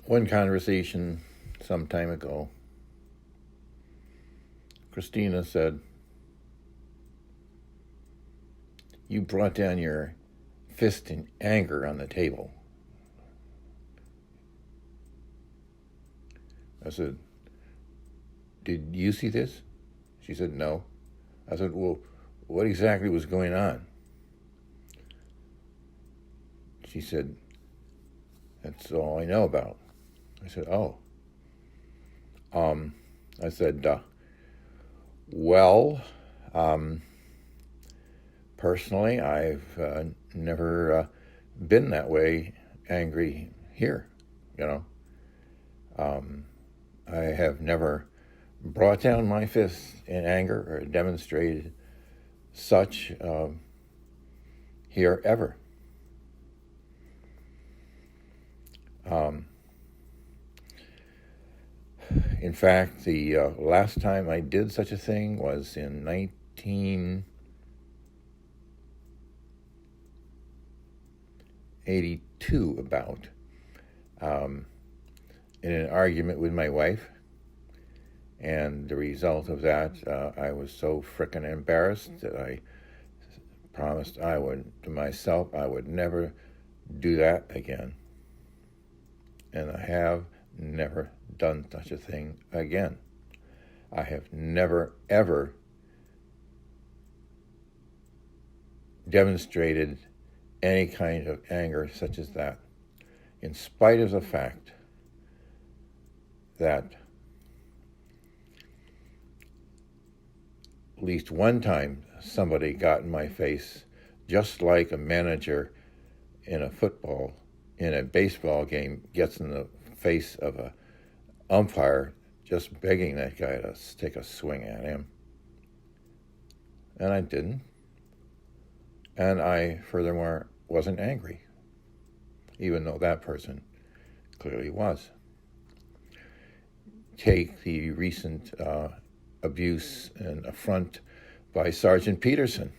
One conversation some time ago, Christina said, "You brought down your fist in anger on the table." I said, "Did you see this?" She said, "No." I said, "Well, what exactly was going on?" She said, "That's all I know about." I said, "Oh." I said, "Well, personally, I've never been that way angry here, you know. I have never brought down my fist in anger or demonstrated such here ever." In fact, the last time I did such a thing was in 1982, about, in an argument with my wife. And the result of that, I was so frickin' embarrassed that I promised to myself I would never do that again. And I have never done such a thing again. I have never, ever demonstrated any kind of anger such as that, in spite of the fact that at least one time somebody got in my face, just like a manager in a baseball game gets in the face of a umpire, just begging that guy to take a swing at him. And I didn't. And I, furthermore, wasn't angry, even though that person clearly was. Take the recent abuse and affront by Sergeant Peterson,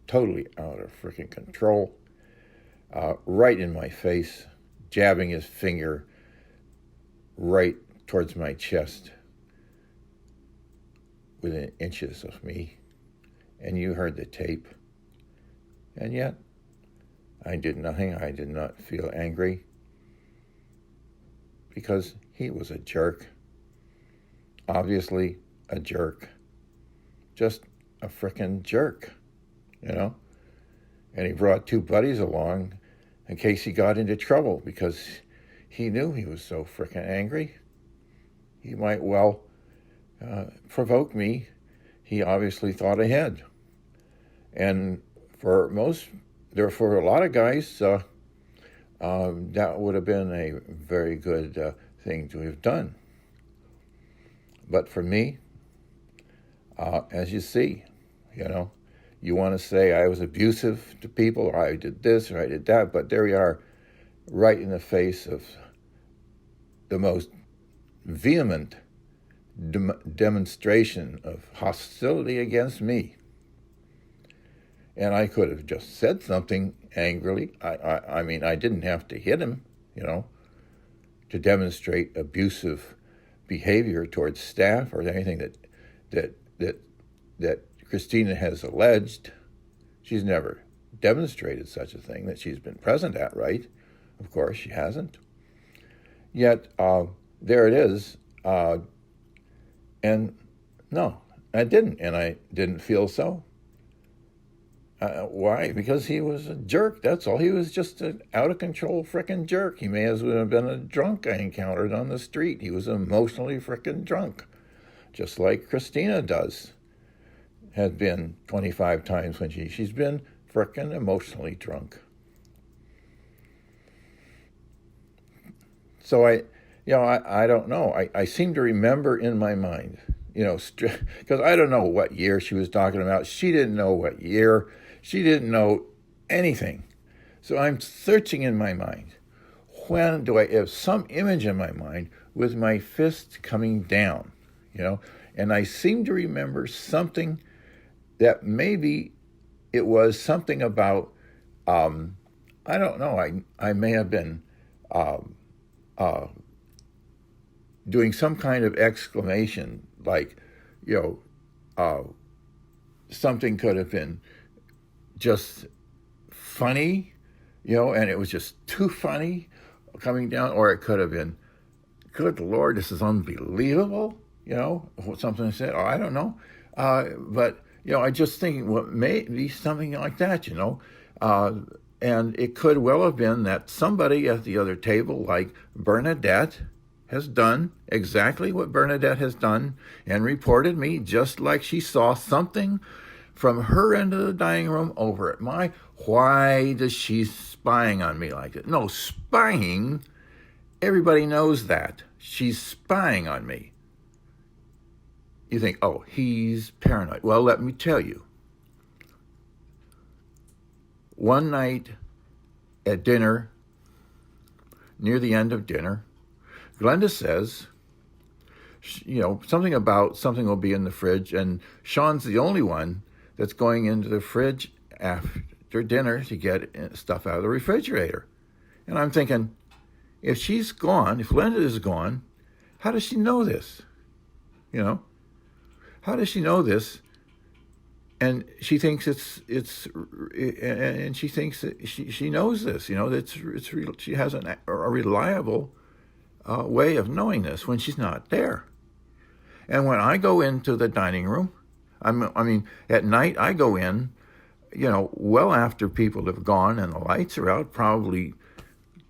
totally out of freaking control, right in my face, jabbing his finger right towards my chest within inches of me. And you heard the tape. And yet, I did nothing. I did not feel angry because he was a jerk. Obviously a jerk. Just a frickin' jerk, you know? And he brought two buddies along in case he got into trouble because he knew he was so frickin' angry. He might well provoke me. He obviously thought ahead. And for a lot of guys, that would have been a very good thing to have done. But for me, as you see, you know, you want to say I was abusive to people, or I did this, or I did that, but there we are, right in the face of the most vehement demonstration of hostility against me. And I could have just said something angrily. I mean, I didn't have to hit him, you know, to demonstrate abusive behavior towards staff or anything that Christina has alleged. She's never demonstrated such a thing that she's been present at, right? Of course, she hasn't. Yet, there it is. And no, I didn't. And I didn't feel so. Why? Because he was a jerk, that's all. He was just an out-of-control frickin' jerk. He may as well have been a drunk I encountered on the street. He was emotionally frickin' drunk, just like Christina has been 25 times when she's been frickin' emotionally drunk. So I don't know. I seem to remember in my mind, you know, because I don't know what year she was talking about. She didn't know what year. She didn't know anything. So I'm searching in my mind. When do I have some image in my mind with my fist coming down, you know? And I seem to remember something that maybe it was something about, I don't know, I may have been doing some kind of exclamation, like, you something could have been just funny, and it was just too funny coming down, or it could have been, good Lord, this is unbelievable, something I said, or I don't know. But, I just think, well, maybe something like that, and it could well have been that somebody at the other table, like Bernadette, has done exactly what Bernadette has done and reported me, just like she saw something from her end of the dining room over at my. Why does she spying on me like that? No, spying, everybody knows that. She's spying on me. You think, oh, he's paranoid. Well, let me tell you. One night at dinner, near the end of dinner, Glenda says, something about something will be in the fridge, and Sean's the only one that's going into the fridge after dinner to get stuff out of the refrigerator. And I'm thinking, if she's gone, if Glenda is gone, how does she know this? How does she know this? And she thinks and she thinks that she knows this. She has a reliable way of knowing this when she's not there. And when I go into the dining room, at night I go in, well after people have gone and the lights are out, probably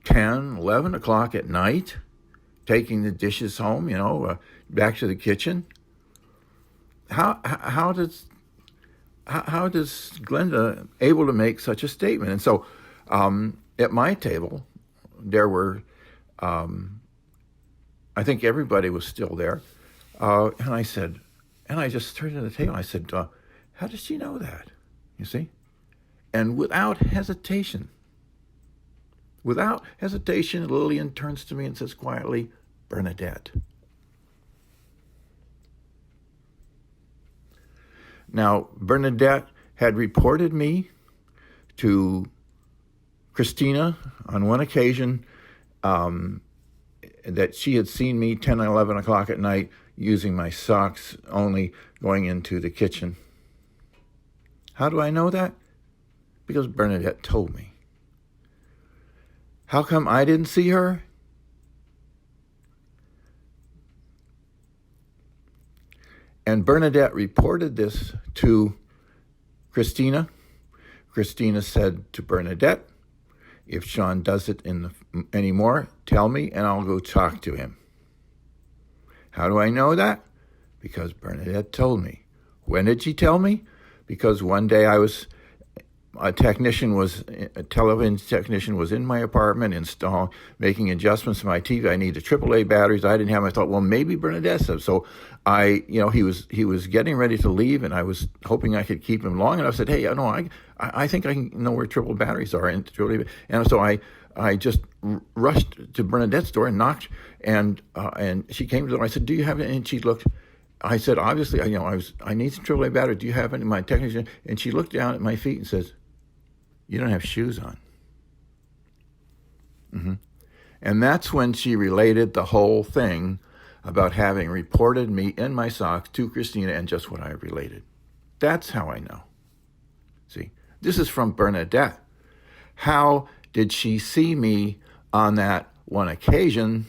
10, 11 o'clock at night, taking the dishes home, back to the kitchen. How does Glenda able to make such a statement? And so at my table, there were, I think everybody was still there. And I just turned to the table. I said, how does she know that? You see? And without hesitation, Lillian turns to me and says quietly, Bernadette. Now, Bernadette had reported me to Christina on one occasion that she had seen me 10 and 11 o'clock at night using my socks only, going into the kitchen. How do I know that? Because Bernadette told me. How come I didn't see her? And Bernadette reported this to Christina. Christina said to Bernadette, if Sean does it anymore, tell me and I'll go talk to him. How do I know that? Because Bernadette told me. When did she tell me? Because one day a television technician was in my apartment making adjustments to my TV. I needed AAA batteries. I didn't have them. I thought, well, maybe Bernadette said. So he was getting ready to leave, and I was hoping I could keep him long enough. I said, hey, I think I can know where triple batteries are. And so I just rushed to Bernadette's door and knocked, and she came to the door. I said, do you have it? And she looked. I said, obviously, I need some AAA batteries. Do you have any? My technician. And she looked down at my feet and says, you don't have shoes on. Mm-hmm. And that's when she related the whole thing about having reported me in my socks to Christina and just what I related. That's how I know. See, this is from Bernadette. How did she see me on that one occasion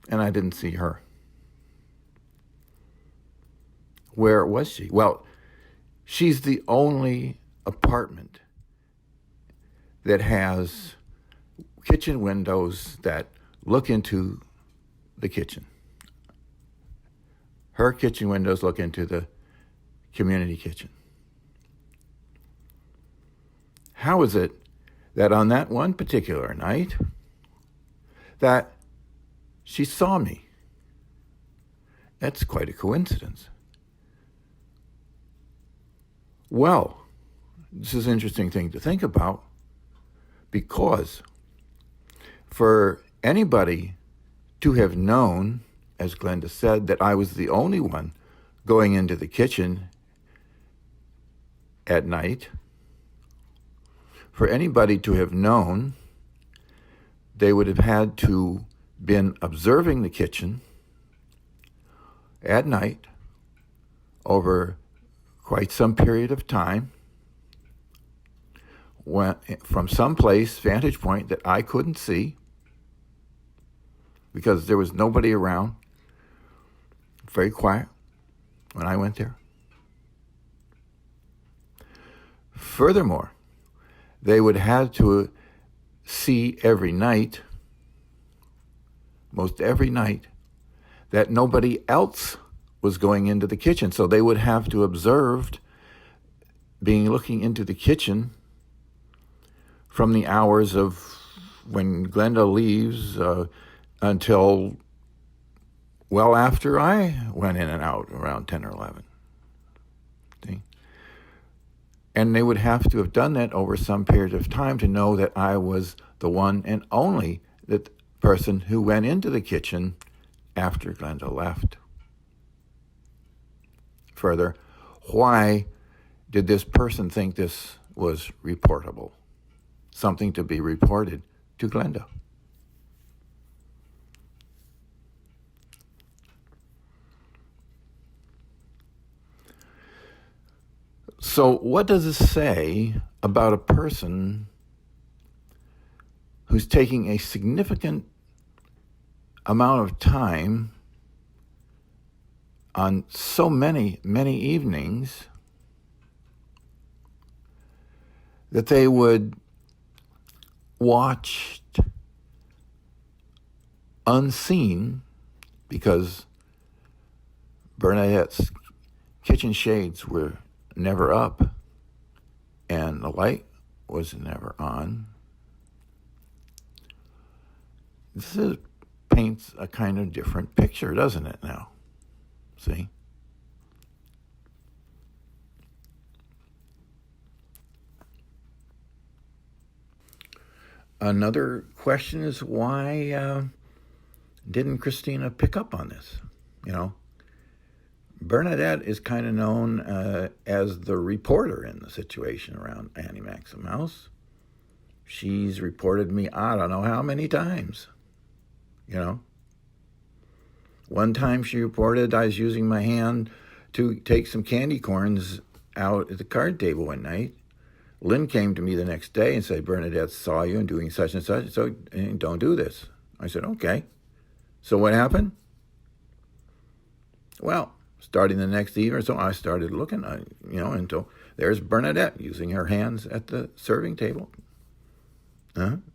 and I didn't see her? Where was she? Well, she's the only apartment that has kitchen windows that look into the kitchen. Her kitchen windows look into the community kitchen. How is it that on that one particular night that she saw me? That's quite a coincidence. Well, this is an interesting thing to think about, because for anybody to have known, as Glenda said, that I was the only one going into the kitchen at night, for anybody to have known they would have had to been observing the kitchen at night over quite some period of time from some place, vantage point that I couldn't see because there was nobody around. Very quiet when I went there. Furthermore, they would have to see every night, most every night, that nobody else was going into the kitchen. So they would have to observe looking into the kitchen from the hours of when Glenda leaves until well after I went in and out around 10 or 11. See? And they would have to have done that over some period of time to know that I was the one and only person who went into the kitchen after Glenda left. Further, why did this person think this was reportable? Something to be reported to Glenda. So what does this say about a person who's taking a significant amount of time on so many, many evenings that they would watch unseen because Bernadette's kitchen shades were never up and the light was never on. This paints a kind of different picture, doesn't it now? See? Another question is why didn't Christina pick up on this? You know, Bernadette is kind of known as the reporter in the situation around Annie Maxim House. She's reported me I don't know how many times, you know. One time she reported I was using my hand to take some candy corns out at the card table one night. Lynn came to me the next day and said, Bernadette saw you and doing such and such, so don't do this. I said, okay. So what happened? Well, starting the next evening or so, I started looking, until there's Bernadette using her hands at the serving table.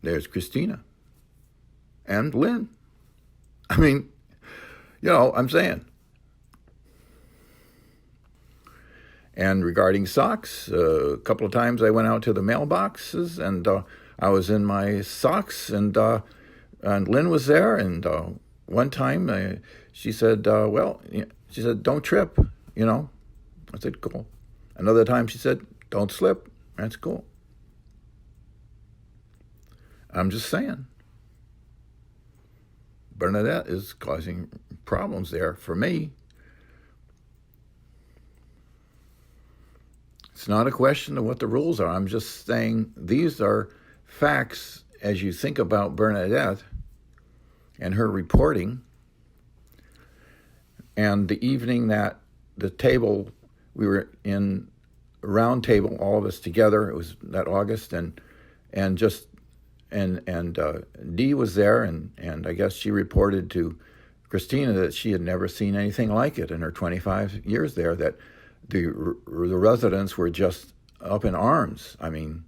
There's Christina and Lynn. I mean, I'm saying. And regarding socks, a couple of times I went out to the mailboxes and I was in my socks and Lynn was there. And one time she said, don't trip, I said, cool. Another time she said, don't slip. That's cool. I'm just saying. Bernadette is causing problems there for me. It's not a question of what the rules are. I'm just saying these are facts as you think about Bernadette and her reporting. And the evening that the table, we were in a round table, all of us together, it was that August, and Dee was there, and I guess she reported to Christina that she had never seen anything like it in her 25 years there, that the residents were just up in arms. I mean,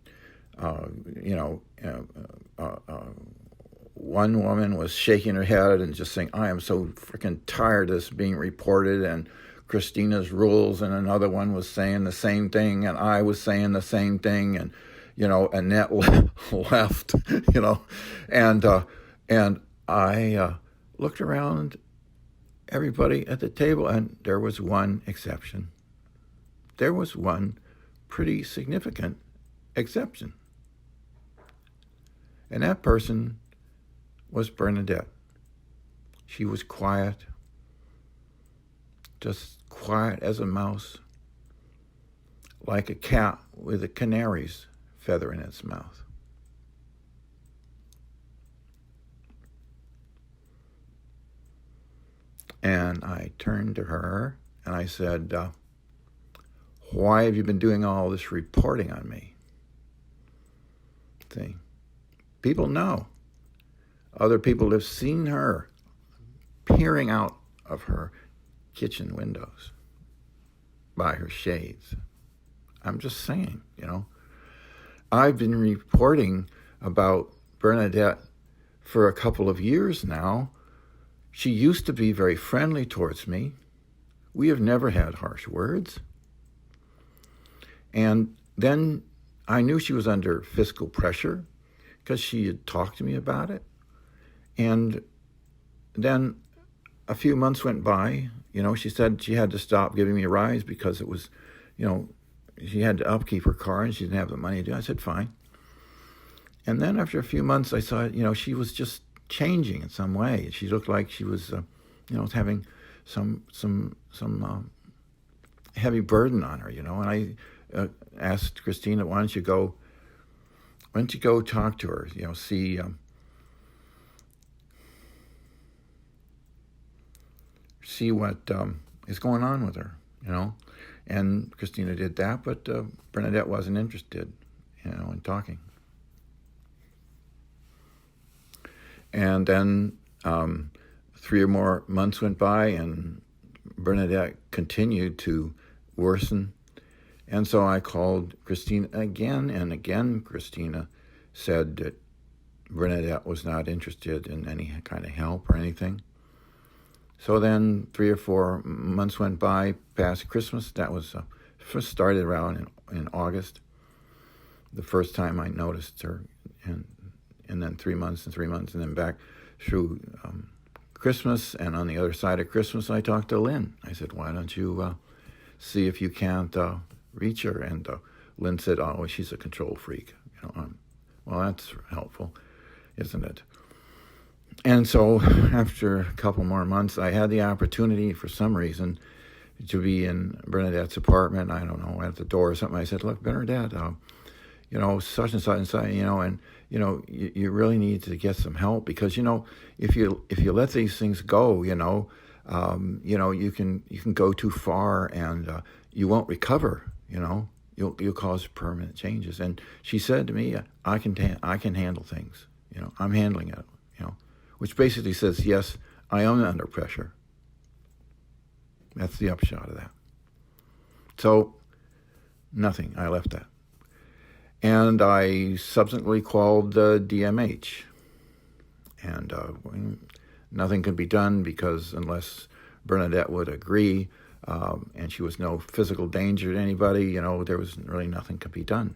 one woman was shaking her head and just saying, I am so freaking tired of this being reported and Christina's rules, and another one was saying the same thing, and I was saying the same thing, and Annette left, and I looked around everybody at the table, and there was one exception. There was one pretty significant exception. And that person was Bernadette. She was quiet, just quiet as a mouse, like a cat with a canary's feather in its mouth. And I turned to her and I said, why have you been doing all this reporting on me? See, people know. Other people have seen her peering out of her kitchen windows by her shades. I'm just saying, I've been reporting about Bernadette for a couple of years now. She used to be very friendly towards me. We have never had harsh words. And then I knew she was under fiscal pressure because she had talked to me about it. And then a few months went by. She said she had to stop giving me a rise because it was, she had to upkeep her car and she didn't have the money to do it. I said, fine. And then after a few months, I saw, she was just changing in some way. She looked like she was, having some heavy burden on her, And I asked Christina, why don't you go talk to her, see what is going on with her, And Christina did that, but Bernadette wasn't interested, in talking. And then 3 or more months went by, and Bernadette continued to worsen. And so I called Christina again, and again Christina said that Bernadette was not interested in any kind of help or anything. So then 3 or 4 months went by past Christmas. That was first started around in August, the first time I noticed her, and then 3 months and 3 months, and then back through Christmas. And on the other side of Christmas, I talked to Lynn. I said, why don't you see if you can't reach her? And Lynn said, oh, she's a control freak. Well, that's helpful, isn't it? And so after a couple more months, I had the opportunity for some reason to be in Bernadette's apartment. I don't know, at the door or something. I said, look, Bernadette, such and such and such, and you really need to get some help because, if you let these things go, you can go too far and you won't recover, you'll cause permanent changes. And she said to me, I can handle things, I'm handling it, which basically says, yes, I am under pressure. That's the upshot of that. So nothing, I left that. And I subsequently called DMH. And nothing could be done because unless Bernadette would agree, and she was no physical danger to anybody, there was really nothing could be done.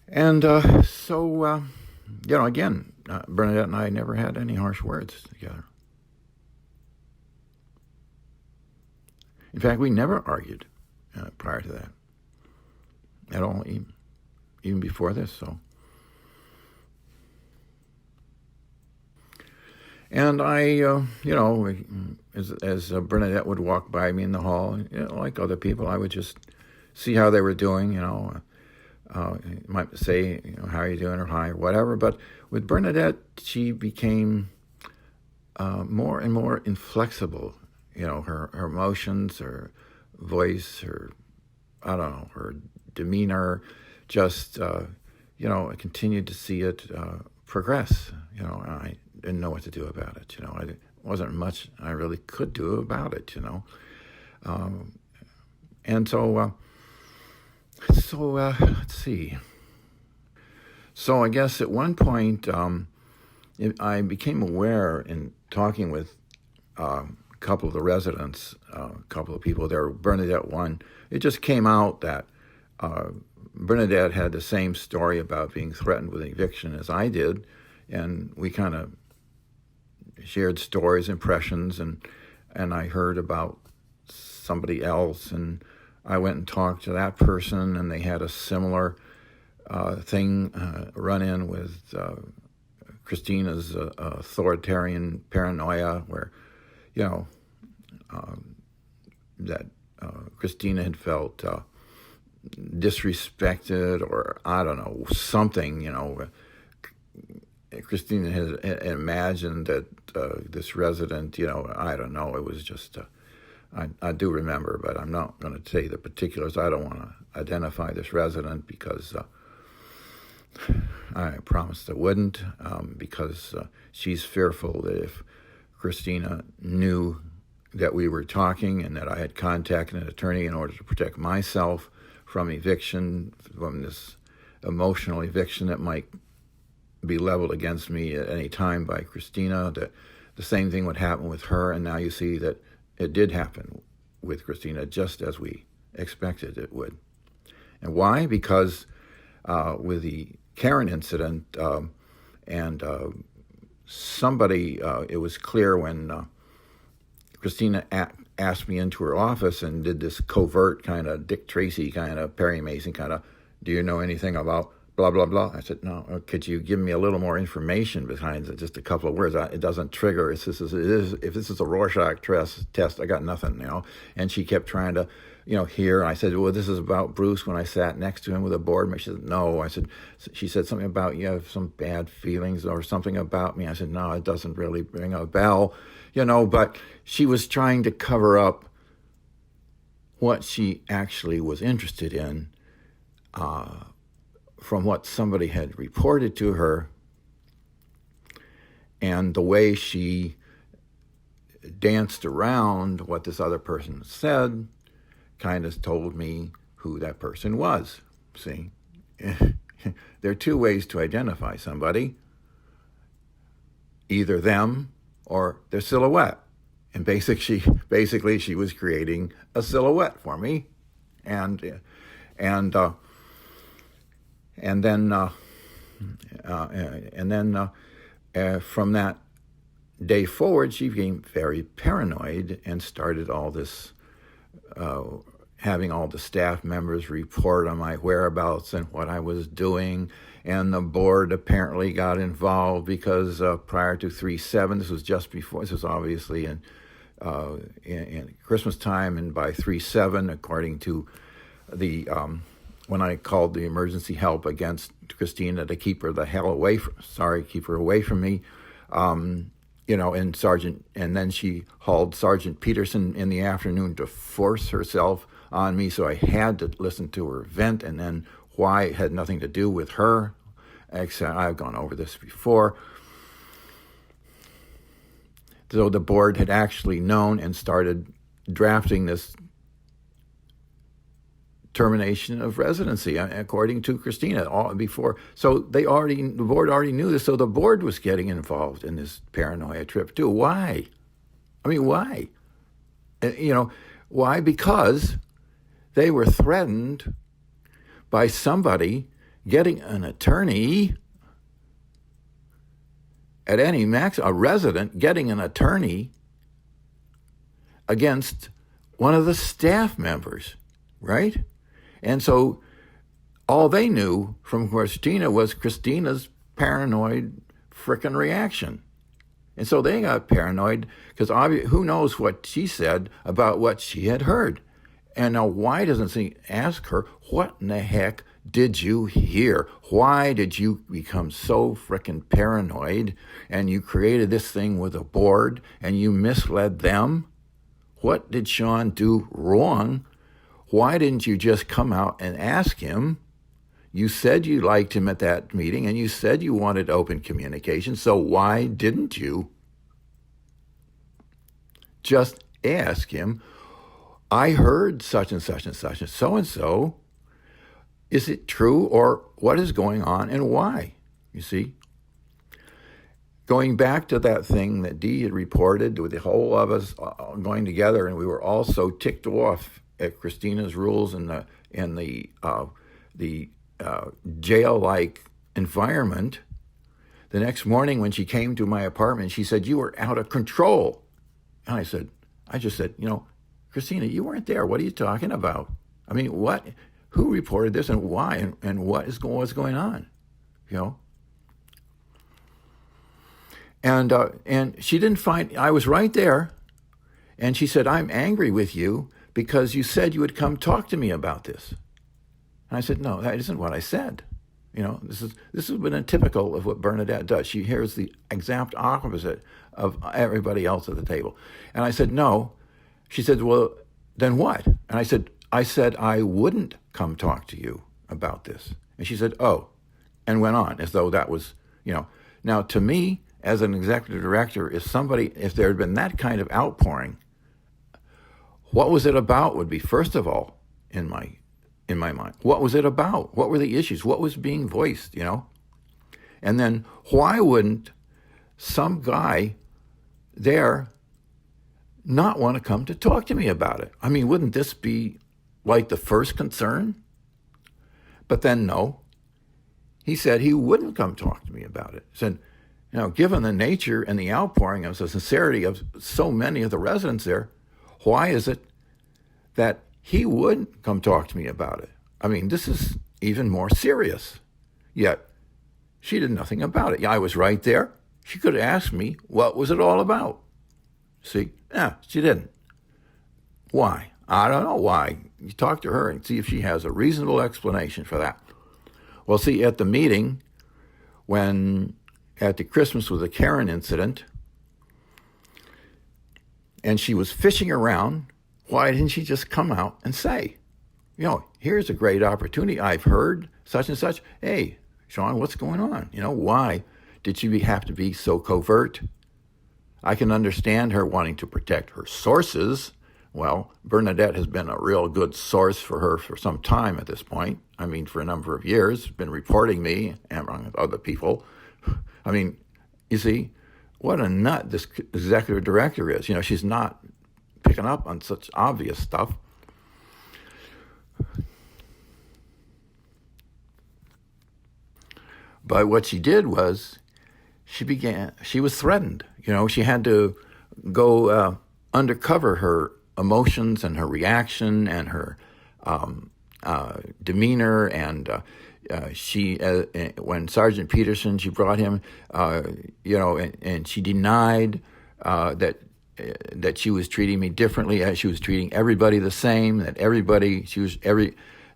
And so, again, Bernadette and I never had any harsh words together. In fact, we never argued prior to that at all, even before this. So, and I, as Bernadette would walk by me in the hall, like other people, I would just see how they were doing. You might say, how are you doing, or hi, or whatever. But with Bernadette, she became more and more inflexible. Her emotions, her voice, her demeanor, just, I continued to see it progress, and I didn't know what to do about it, I wasn't much I really could do about it, and so, let's see. So I guess at one point, I became aware in talking with a couple of the residents, a couple of people there, Bernadette one, it just came out that Bernadette had the same story about being threatened with eviction as I did, and we kind of shared stories, impressions, and I heard about somebody else, and I went and talked to that person, and they had a similar thing run in with Christina's authoritarian paranoia, where, that Christina had felt disrespected, or I don't know, something, Christina had imagined that this resident, I don't know, it was just, I do remember, but I'm not going to say the particulars. I don't want to identify this resident because I promised I wouldn't, because she's fearful that if Christina knew that we were talking and that I had contacted an attorney in order to protect myself from eviction, from this emotional eviction that might be leveled against me at any time by Christina, that the same thing would happen with her. And now you see that it did happen with Christina, just as we expected it would. And why? Because with the Karen incident, and somebody, it was clear when Christina asked me into her office and did this covert kind of Dick Tracy kind of Perry Mason kind of, do you know anything about blah, blah, blah? I said, no, could you give me a little more information behind just a couple of words? It doesn't trigger. If this is a Rorschach test, I got nothing, And she kept trying to, hear. And I said, well, this is about Bruce when I sat next to him with a board member. She said, no. She said something about you have some bad feelings or something about me. I said, no, it doesn't really ring a bell, but she was trying to cover up what she actually was interested in, from what somebody had reported to her, and the way she danced around what this other person said kind of told me who that person was. See, there are two ways to identify somebody: either them or their silhouette. And basically she was creating a silhouette for me, and then from that day forward, she became very paranoid and started all this, having all the staff members report on my whereabouts and what I was doing. And the board apparently got involved because prior to 3/7, this was just before, this was obviously in Christmas time, and by 3/7, according to the when I called the emergency help against Christina to keep her away from me, and then she hauled Sergeant Peterson in the afternoon to force herself on me, so I had to listen to her vent, and then why it had nothing to do with her. I've gone over this before. So the board had actually known and started drafting this termination of residency, according to Christina, before. So the board already knew this. So the board was getting involved in this paranoia trip too. Why? I mean, why? Why? Because they were threatened by somebody getting an attorney at any max, a resident getting an attorney against one of the staff members, right? And so all they knew from Christina was Christina's paranoid frickin' reaction. And so they got paranoid because who knows what she said about what she had heard. And now why doesn't she ask her, what in the heck did you hear? Why did you become so frickin' paranoid and you created this thing with a board and you misled them? What did Sean do wrong? Why didn't you just come out and ask him? You said you liked him at that meeting and you said you wanted open communication, so why didn't you just ask him, I heard such and such and such and so. Is it true, or what is going on and why? You see? Going back to that thing that Dee had reported with the whole of us going together, and we were all so ticked off at Christina's rules and the jail-like environment. The next morning when she came to my apartment, she said, you were out of control. And I just said, Christina, you weren't there. What are you talking about? I mean, what? Who reported this and why? And what's going on? And she didn't find, I was right there. And she said, I'm angry with you because you said you would come talk to me about this. And I said, no, that isn't what I said. This has been typical of what Bernadette does. She hears the exact opposite of everybody else at the table. And I said, no. She said, well, then what? And I said I wouldn't come talk to you about this. And she said, oh, and went on as though that was, Now, to me, as an executive director, if there had been that kind of outpouring, what was it about would be, first of all, in my mind, what was it about? What were the issues? What was being voiced, And then why wouldn't some guy there not want to come to talk to me about it? I mean, wouldn't this be like the first concern? But then no, he said he wouldn't come talk to me about it. He said, given the nature and the outpouring of the sincerity of so many of the residents there, why is it that he wouldn't come talk to me about it? I mean, this is even more serious. Yet, she did nothing about it. I was right there. She could have asked me, what was it all about? See? Yeah, she didn't. Why? I don't know why. You talk to her and see if she has a reasonable explanation for that. Well, see, at the meeting, at the Christmas with the Karen incident, and she was fishing around, why didn't she just come out and say, here's a great opportunity. I've heard such and such. Hey, Sean, what's going on? Why did she have to be so covert? I can understand her wanting to protect her sources. Well, Bernadette has been a real good source for her for some time at this point. I mean, for a number of years, been reporting me, among other people. I mean, you see, what a nut this executive director is. She's not picking up on such obvious stuff. But what she did was she was threatened. She had to go undercover her emotions and her reaction and her demeanor. And when Sergeant Peterson, she brought him, and she denied that she was treating me differently, as she was treating everybody the same,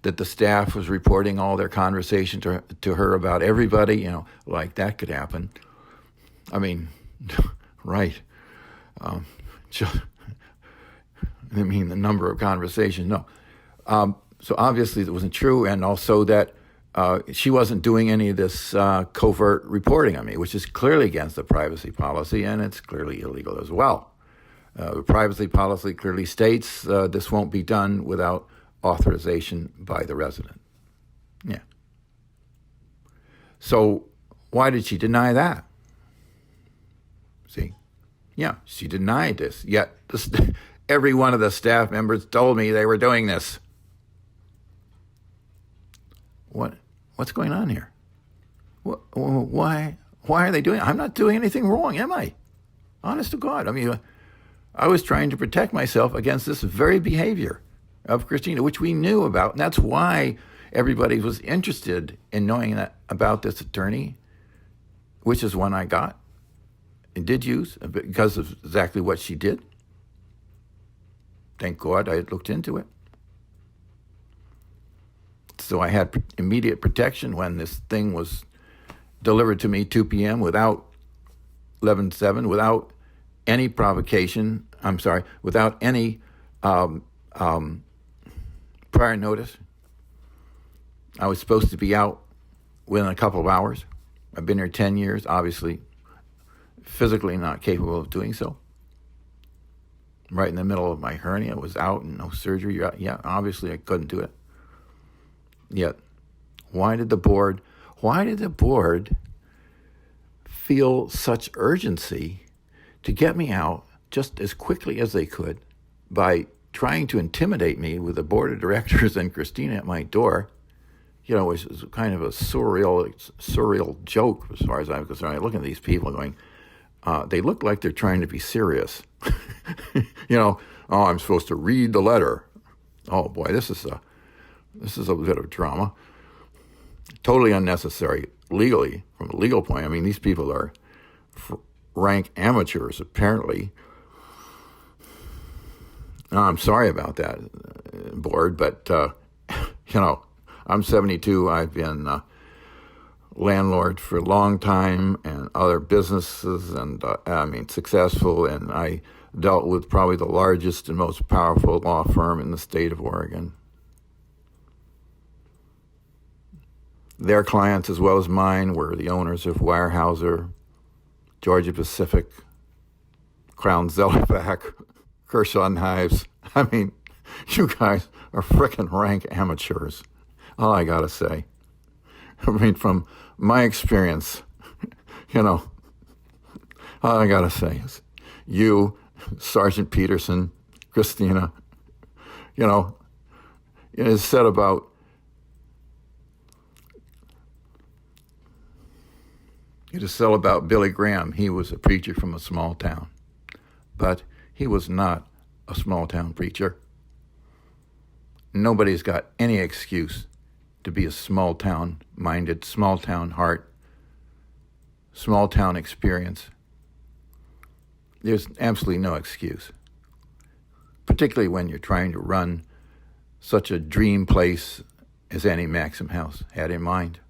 that the staff was reporting all their conversation to her about everybody, like that could happen. I mean, right. The number of conversations, no. So obviously it wasn't true, and also that she wasn't doing any of this covert reporting on me, which is clearly against the privacy policy, and it's clearly illegal as well. The privacy policy clearly states this won't be done without authorization by the resident. Yeah. So why did she deny that? See? Yeah, she denied this. Yet every one of the staff members told me they were doing this. What's going on here? Why are they doing it? I'm not doing anything wrong, am I? Honest to God. I mean, I was trying to protect myself against this very behavior of Christina, which we knew about. And that's why everybody was interested in knowing about this attorney, which is one I got and did use because of exactly what she did. Thank God I had looked into it. So I had immediate protection when this thing was delivered to me 2 p.m. without 11/7, without any provocation. Without any prior notice. I was supposed to be out within a couple of hours. I've been here 10 years, obviously physically not capable of doing so. Right in the middle of my hernia, was out and no surgery. Yeah, obviously I couldn't do it. Yet, why did the board feel such urgency to get me out just as quickly as they could by trying to intimidate me with the board of directors and Christina at my door? It was kind of a surreal joke as far as I'm concerned. I look at these people going, they look like they're trying to be serious. I'm supposed to read the letter. Oh boy, this is a bit of drama. Totally unnecessary legally, from a legal point. I mean, these people are rank amateurs, apparently. I'm sorry about that, board, but, I'm 72. I've been landlord for a long time and other businesses, and successful, and I dealt with probably the largest and most powerful law firm in the state of Oregon. Their clients, as well as mine, were the owners of Weyerhaeuser, Georgia Pacific, Crown Zellerback, Kershaw Knives. I mean, you guys are frickin' rank amateurs. All I gotta say. I mean, from my experience, all I gotta say is you, Sergeant Peterson, Christina, it's said about Billy Graham. He was a preacher from a small town, but he was not a small town preacher. Nobody's got any excuse to be a small town minded, small town heart, small town experience. There's absolutely no excuse, particularly when you're trying to run such a dream place as Annie Maxim House had in mind.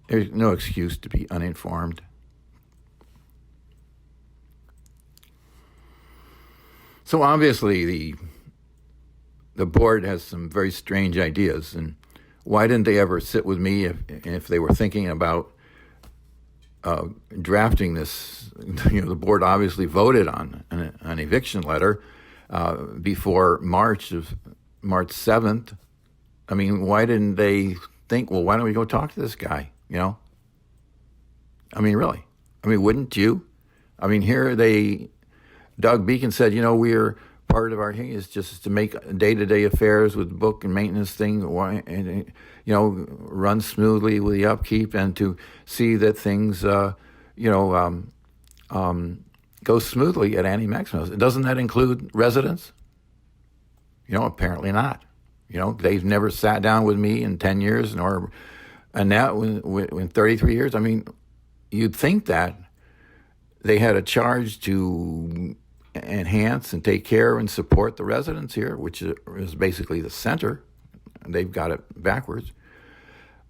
There's no excuse to be uninformed. So obviously the board has some very strange ideas, and why didn't they ever sit with me if they were thinking about drafting this? The board obviously voted on an eviction letter before March 7th. I mean, why didn't they think, well, why don't we go talk to this guy? I mean, really? I mean, wouldn't you? I mean, Doug Beacon said, we're part of our thing is just to make day-to-day affairs with book and maintenance thing, and run smoothly with the upkeep, and to see that things, go smoothly at Annie Maxim's. Doesn't that include residents? Apparently not. They've never sat down with me in 10 years, and now in 33 years. I mean, you'd think that they had a charge to enhance and take care and support the residents here, which is basically the center. They've got it backwards.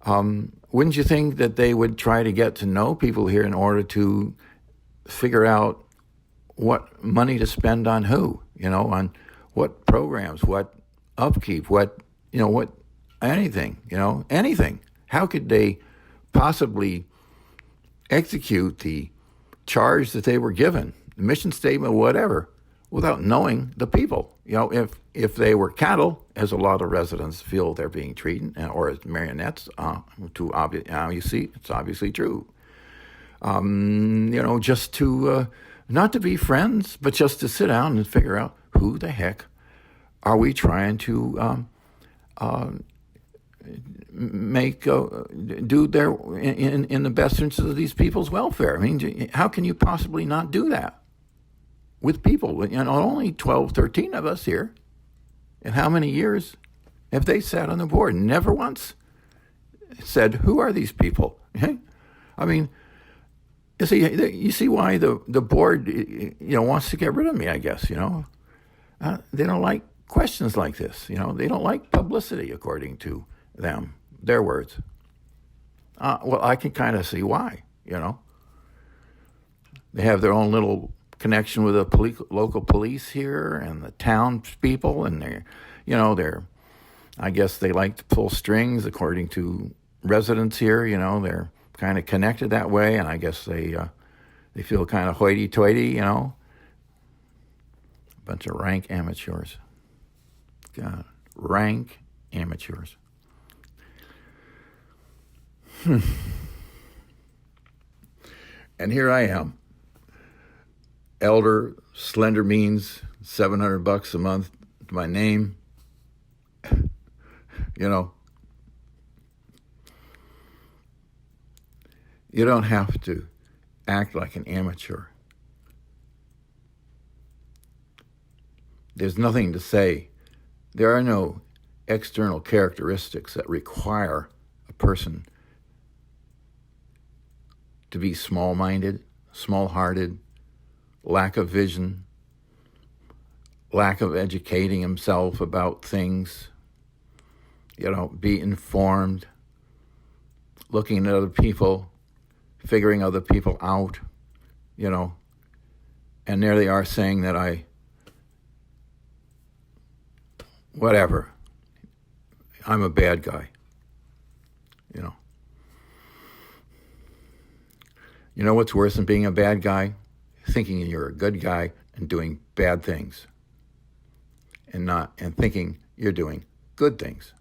Wouldn't you think that they would try to get to know people here in order to figure out what money to spend on who, on what programs, what upkeep, what anything, anything. How could they possibly execute the charge that they were given, the mission statement, whatever, without knowing the people? If they were cattle, as a lot of residents feel they're being treated, or as marionettes, you see, it's obviously true. Just to, not to be friends, but just to sit down and figure out who the heck are we trying to make do their in the best interest of these people's welfare. I mean, how can you possibly not do that with people? Only 12, 13 of us here. And how many years have they sat on the board? Never once said, who are these people? I mean, you see why the board wants to get rid of me, I guess. They don't like questions like this. They don't like publicity, according to them, their words. Well, I can kind of see why. They have their own little connection with the local police here and the townspeople, and they're I guess they like to pull strings, according to residents here. They're kind of connected that way, and I guess they feel kind of hoity-toity. A bunch of rank amateurs. God, rank amateurs. And here I am, elder, slender means, $700 a month to my name. You don't have to act like an amateur. There's nothing to say. There are no external characteristics that require a person to be small-minded, small-hearted, lack of vision, lack of educating himself about things, be informed, looking at other people, figuring other people out, and there they are saying that whatever, I'm a bad guy, You know what's worse than being a bad guy? Thinking you're a good guy and doing bad things, and thinking you're doing good things,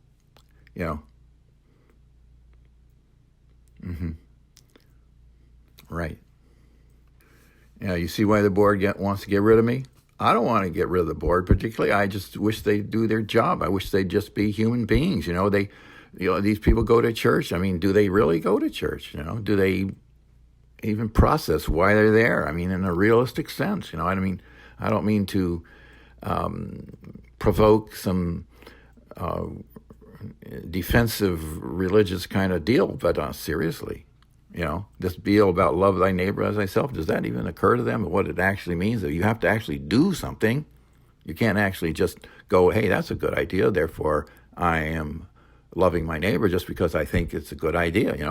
Right. You see why the board wants to get rid of me? I don't want to get rid of the board particularly. I just wish they'd do their job. I wish they'd just be human beings. These people go to church. I mean, do they really go to church? Do they even process why they're there? I mean, in a realistic sense, I don't mean to provoke some defensive religious kind of deal, but seriously, this deal about love thy neighbor as thyself, does that even occur to them, what it actually means? That you have to actually do something. You can't actually just go, hey, that's a good idea, therefore I am loving my neighbor just because I think it's a good idea. You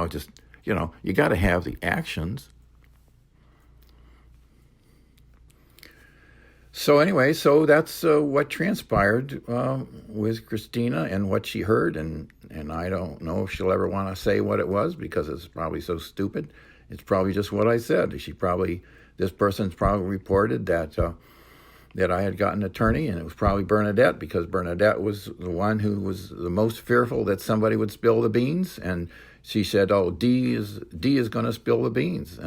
got to have the actions. So anyway, that's what transpired with Christina and what she heard, and I don't know if she'll ever want to say what it was because it's probably so stupid. It's probably just what I said. This person's probably reported that I had gotten an attorney, and it was probably Bernadette, because Bernadette was the one who was the most fearful that somebody would spill the beans, and she said, "Oh, D is going to spill the beans,"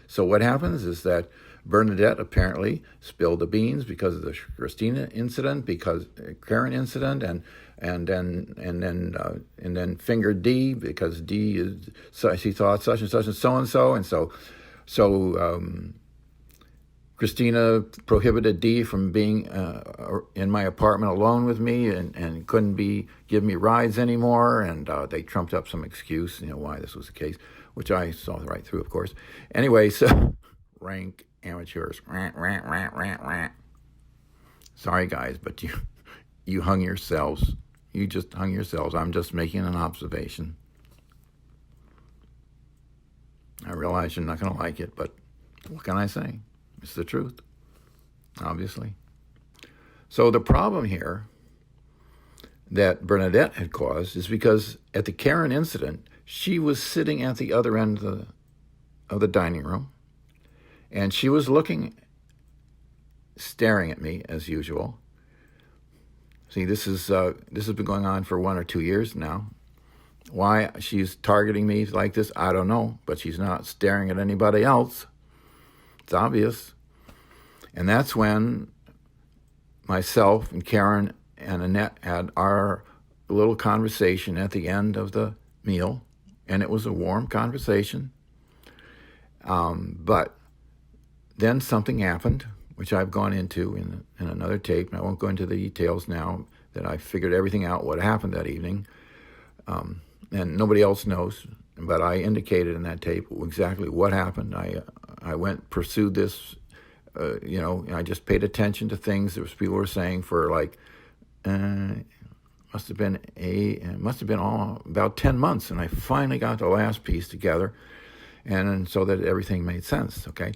so what happens is that Bernadette apparently spilled the beans because of the Christina incident, because Karen incident, and then fingered D because D is she thought such and such and so, Christina prohibited D from being in my apartment alone with me, and couldn't give me rides anymore, and they trumped up some excuse, why this was the case, which I saw right through, of course. Anyway, so rank amateurs. Sorry, guys, but you hung yourselves. You just hung yourselves. I'm just making an observation. I realize you're not going to like it, but what can I say? It's the truth, obviously. So the problem here that Bernadette had caused is because at the Karen incident, she was sitting at the other end of the dining room, and she was staring at me as usual. See, this has been going on for 1 or 2 years now. Why she's targeting me like this, I don't know, but she's not staring at anybody else. It's obvious. And that's when myself and Karen and Annette had our little conversation at the end of the meal, and it was a warm conversation. But then something happened, which I've gone into in another tape, and I won't go into the details now, that I figured everything out what happened that evening. And nobody else knows, but I indicated in that tape exactly what happened. I pursued this, I just paid attention to things that people were saying for must have been about 10 months, and I finally got the last piece together, and so that everything made sense, okay?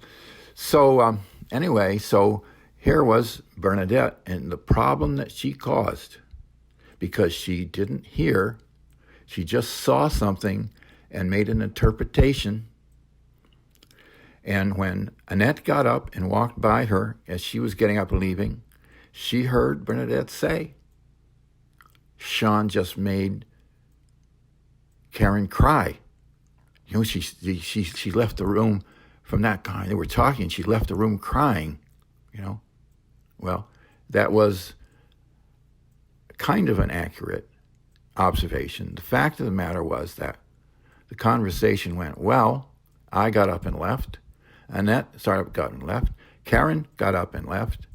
So anyway, so here was Bernadette, and the problem that she caused, because she didn't hear, she just saw something and made an interpretation. And when Annette got up and walked by her as she was getting up and leaving, she heard Bernadette say, "Sean just made Karen cry." She left the room from that guy. They were talking. She left the room crying, Well, that was kind of an accurate observation. The fact of the matter was that the conversation went well. I got up and left. Annette got and left. Karen got up and left.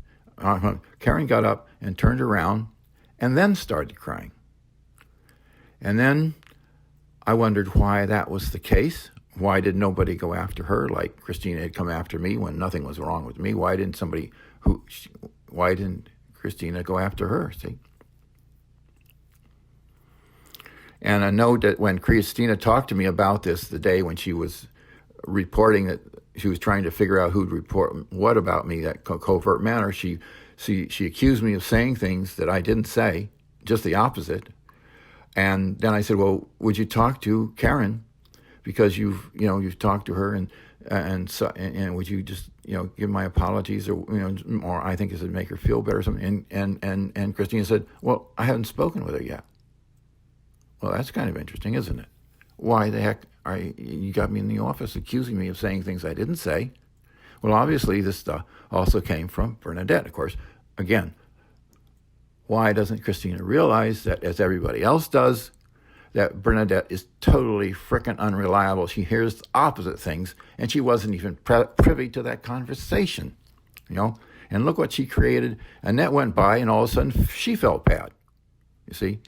Karen got up and turned around and then started crying. And then I wondered why that was the case. Why did nobody go after her like Christina had come after me when nothing was wrong with me? Why didn't Christina go after her, see? And I know that when Christina talked to me about this the day when she was reporting that she was trying to figure out who'd report what about me, that covert manner, she accused me of saying things that I didn't say, just the opposite. And then I said, well, would you talk to Karen? Because you've talked to her, and would you just give my apologies, or or I think it would make her feel better or something. And Christina said, well, I haven't spoken with her yet. Well, that's kind of interesting, isn't it? Why the heck you got me in the office accusing me of saying things I didn't say? Well, obviously this stuff also came from Bernadette, of course. Again, why doesn't Christina realize that, as everybody else does, that Bernadette is totally frickin' unreliable? She hears opposite things, and she wasn't even privy to that conversation, And look what she created, and that went by, and all of a sudden she felt bad, you see?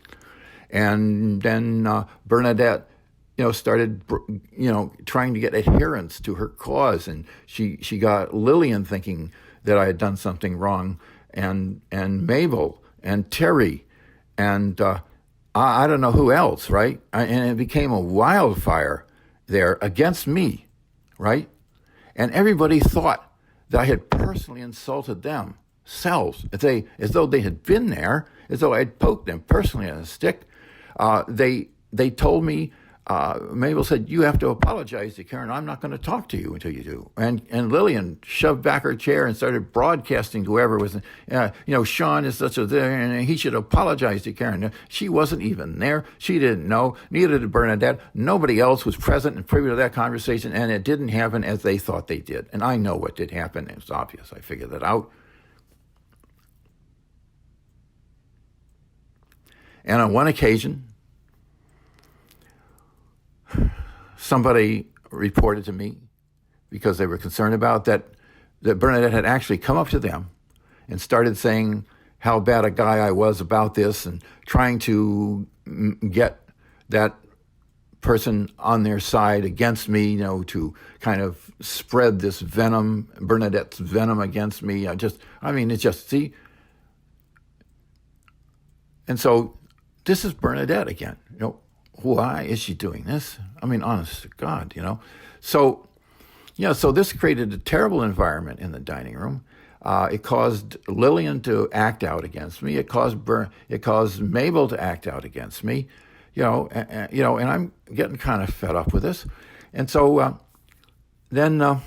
And then Bernadette, started, trying to get adherence to her cause, and she got Lillian thinking that I had done something wrong, and Mabel and Terry, and I don't know who else, right? And it became a wildfire there against me, right? And everybody thought that I had personally insulted themselves, as though they had been there, as though I had poked them personally on a stick. They told me, Mabel said, you have to apologize to Karen. I'm not going to talk to you until you do. And Lillian shoved back her chair and started broadcasting to whoever was, Sean is such a, and he should apologize to Karen. She wasn't even there. She didn't know. Neither did Bernadette. Nobody else was present and privy to that conversation, and it didn't happen as they thought they did. And I know what did happen. It's obvious. I figured that out. And on one occasion, somebody reported to me, because they were concerned about that Bernadette had actually come up to them and started saying how bad a guy I was about this, and trying to get that person on their side against me, to kind of spread this venom, Bernadette's venom against me. See? And so this is Bernadette again, Why is she doing this? Honest to God, So, so this created a terrible environment in the dining room. It caused Lillian to act out against me. It caused Mabel to act out against me, and I'm getting kind of fed up with this. And so then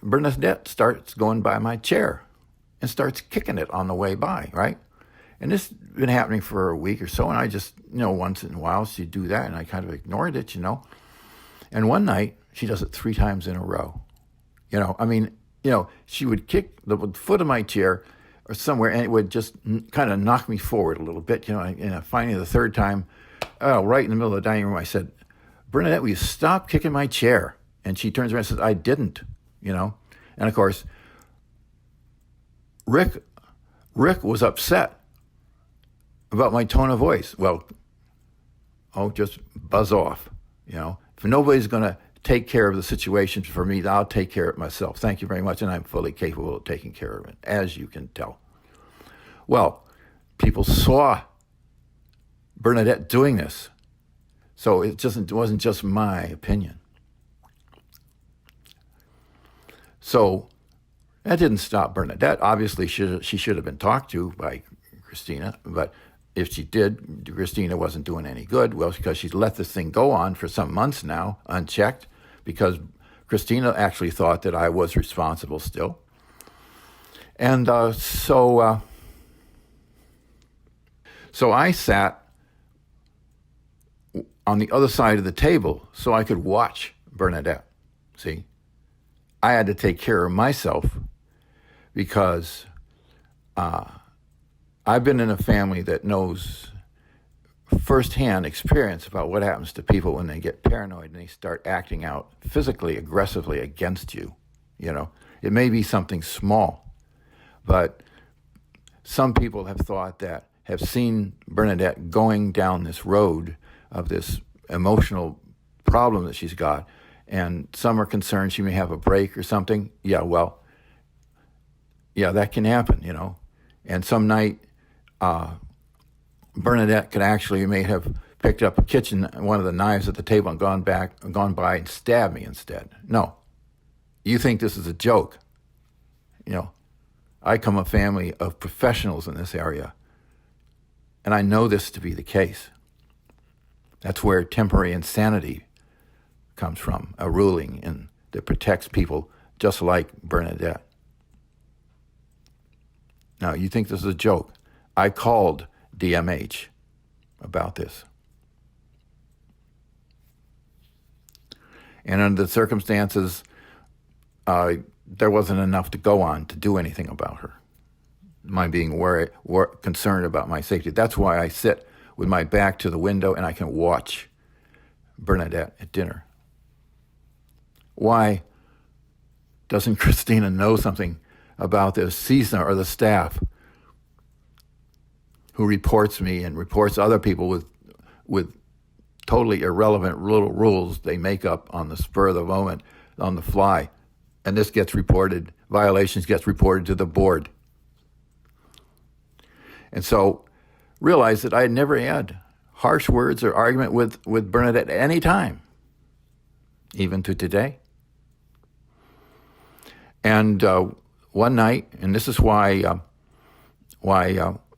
Bernadette starts going by my chair and starts kicking it on the way by, right? And this has been happening for a week or so, and I just, once in a while she'd do that, and I kind of ignored it, And one night, she does it 3 times in a row. She would kick the foot of my chair or somewhere, and it would just kind of knock me forward a little bit, And finally, the third time, right in the middle of the dining room, I said, Bernadette, will you stop kicking my chair? And she turns around and says, I didn't, And of course, Rick was upset about my tone of voice. Well, just buzz off, If nobody's going to take care of the situation for me, I'll take care of it myself. Thank you very much, and I'm fully capable of taking care of it, as you can tell. Well, people saw Bernadette doing this, so it wasn't just my opinion. So that didn't stop Bernadette. Obviously, she should have been talked to by Christina, but if she did, Christina wasn't doing any good. Well, because she's let this thing go on for some months now, unchecked, because Christina actually thought that I was responsible still. And so I sat on the other side of the table so I could watch Bernadette. See, I had to take care of myself, because I've been in a family that knows firsthand experience about what happens to people when they get paranoid and they start acting out physically, aggressively against you. It may be something small, but some people have seen Bernadette going down this road of this emotional problem that she's got, and some are concerned she may have a break or something. Yeah, that can happen, And some night, Bernadette may have picked up one of the knives at the table and gone by and stabbed me instead. No, you think this is a joke. I come from a family of professionals in this area, and I know this to be the case. That's where temporary insanity comes from, a ruling that protects people just like Bernadette. Now, you think this is a joke. I called DMH about this. And under the circumstances, there wasn't enough to go on to do anything about her. My being concerned about my safety. That's why I sit with my back to the window and I can watch Bernadette at dinner. Why doesn't Christina know something about this? CISA or the staff who reports me and reports other people with totally irrelevant little rules they make up on the spur of the moment, on the fly. And this gets reported, violations gets reported to the board. And so realized that I had never had harsh words or argument with Bernadette at any time, even to today. And one night, and this is why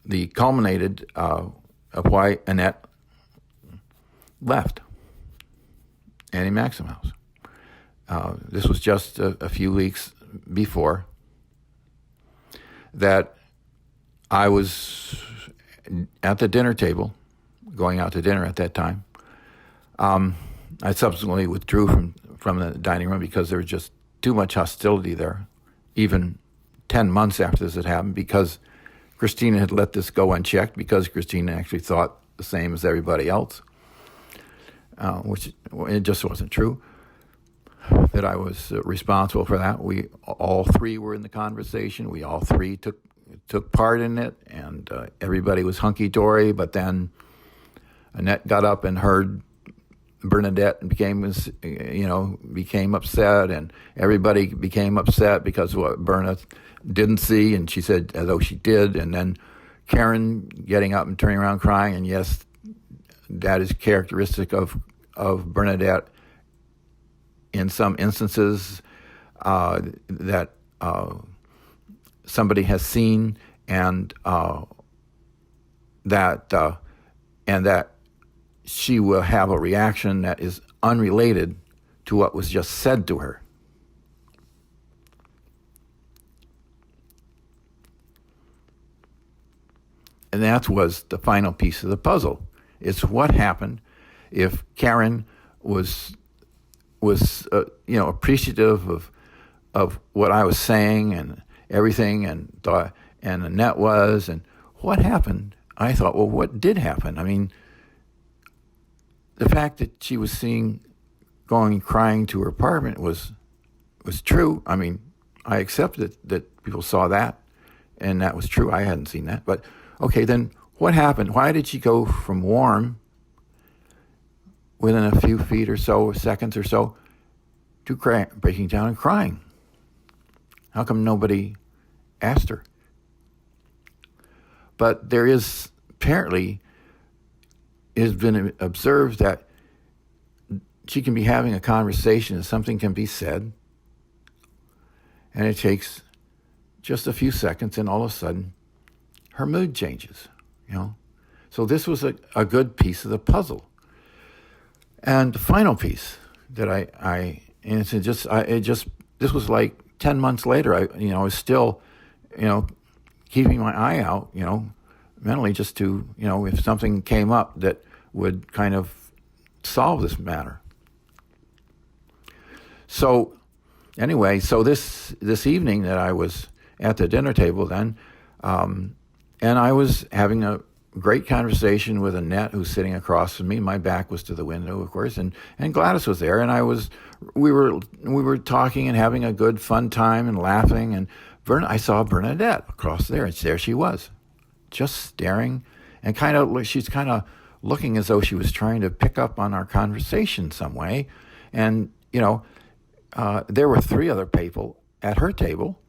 the culminated of why Annette left Annie Maxim House. This was just a few weeks before that I was at the dinner table, going out to dinner at that time. I subsequently withdrew from the dining room because there was just too much hostility there, even 10 months after this had happened, because Christina had let this go unchecked, because Christina actually thought the same as everybody else, which it just wasn't true, that I was responsible for that. We all three were in the conversation. We all three took part in it, and everybody was hunky-dory, but then Annette got up and heard Bernadette and became upset, and everybody became upset because of what Bernadette didn't see, and she said as though she did, and then Karen getting up and turning around crying, and yes, that is characteristic of Bernadette in some instances that somebody has seen, and that she will have a reaction that is unrelated to what was just said to her. And that was the final piece of the puzzle. It's what happened if Karen was appreciative of what I was saying and everything, and thought, and Annette was, and what happened? I thought, well, what did happen? I mean, the fact that she was going crying to her apartment was true. I mean, I accepted that people saw that, and that was true. I hadn't seen that. But, okay, then what happened? Why did she go from warm within a few feet or so, seconds or so, to breaking down and crying? How come nobody asked her? But there is apparently, it has been observed that she can be having a conversation and something can be said, and it takes just a few seconds, and all of a sudden her mood changes, So this was a good piece of the puzzle. And the final piece that this was like 10 months later. I was still, keeping my eye out, mentally, just to, if something came up that would kind of solve this matter. So anyway, this evening that I was at the dinner table then, and I was having a great conversation with Annette, who's sitting across from me. My back was to the window, of course, and Gladys was there, and we were talking and having a good fun time and laughing, and I saw Bernadette across there, and there she was, just staring, and she's kind of looking as though she was trying to pick up on our conversation some way, and there were three other people at her table,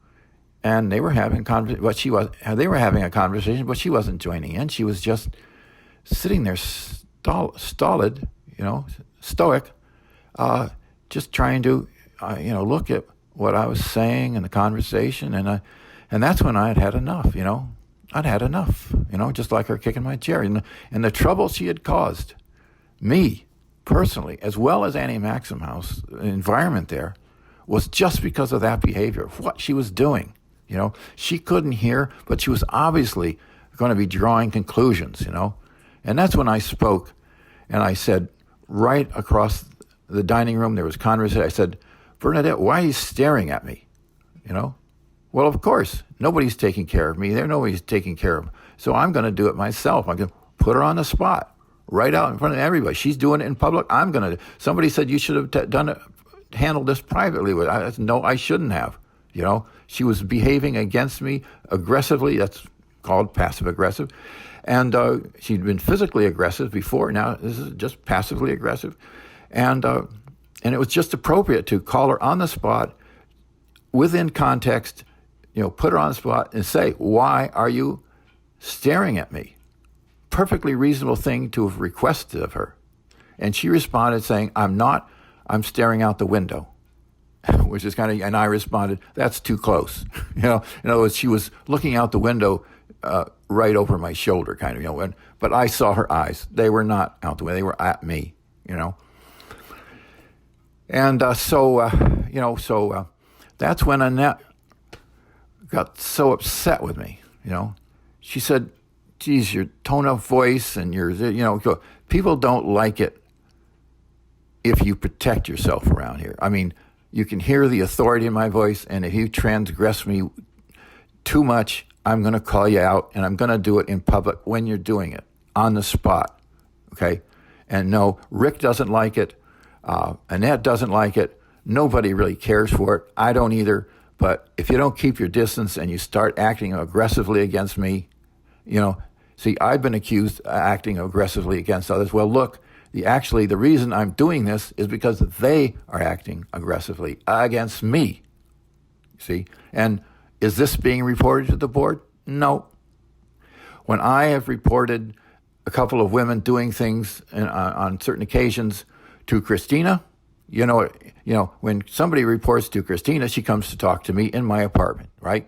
and they were having they were having a conversation, but she wasn't joining in. She was just sitting there stolid, stoic, just trying to, look at what I was saying and the conversation, and that's when I had had enough. I'd had enough. Just like her kicking my chair, and the trouble she had caused me personally, as well as Annie Maximhouse, environment there, was just because of that behavior, of what she was doing. She couldn't hear, but she was obviously going to be drawing conclusions. And that's when I spoke, and I said, right across the dining room, there was conversation. I said, Bernadette, why are you staring at me? Well, of course, nobody's taking care of me. Nobody's taking care of me. So I'm going to do it myself. I'm going to put her on the spot, right out in front of everybody. She's doing it in public. I'm going to. Somebody said you should have handled this privately. I said, no, I shouldn't have. She was behaving against me aggressively. That's called passive aggressive. And she'd been physically aggressive before. Now this is just passively aggressive. And it was just appropriate to call her on the spot, within context, put her on the spot and say, why are you staring at me? Perfectly reasonable thing to have requested of her. And she responded saying, I'm not, I'm staring out the window. Which is and I responded, that's too close. In other words, she was looking out the window right over my shoulder, but I saw her eyes. They were not out the window, they were at me, And so that's when Annette got so upset with me, She said, geez, your tone of voice and people don't like it if you protect yourself around here. I mean, you can hear the authority in my voice, and if you transgress me too much, I'm going to call you out, and I'm going to do it in public when you're doing it, on the spot, okay? And no, Rick doesn't like it. Annette doesn't like it. Nobody really cares for it. I don't either. But if you don't keep your distance and you start acting aggressively against me, see, I've been accused of acting aggressively against others. Well, look, the reason I'm doing this is because they are acting aggressively against me. See? And is this being reported to the board? No. When I have reported a couple of women doing things on certain occasions to Christina, when somebody reports to Christina, she comes to talk to me in my apartment, right?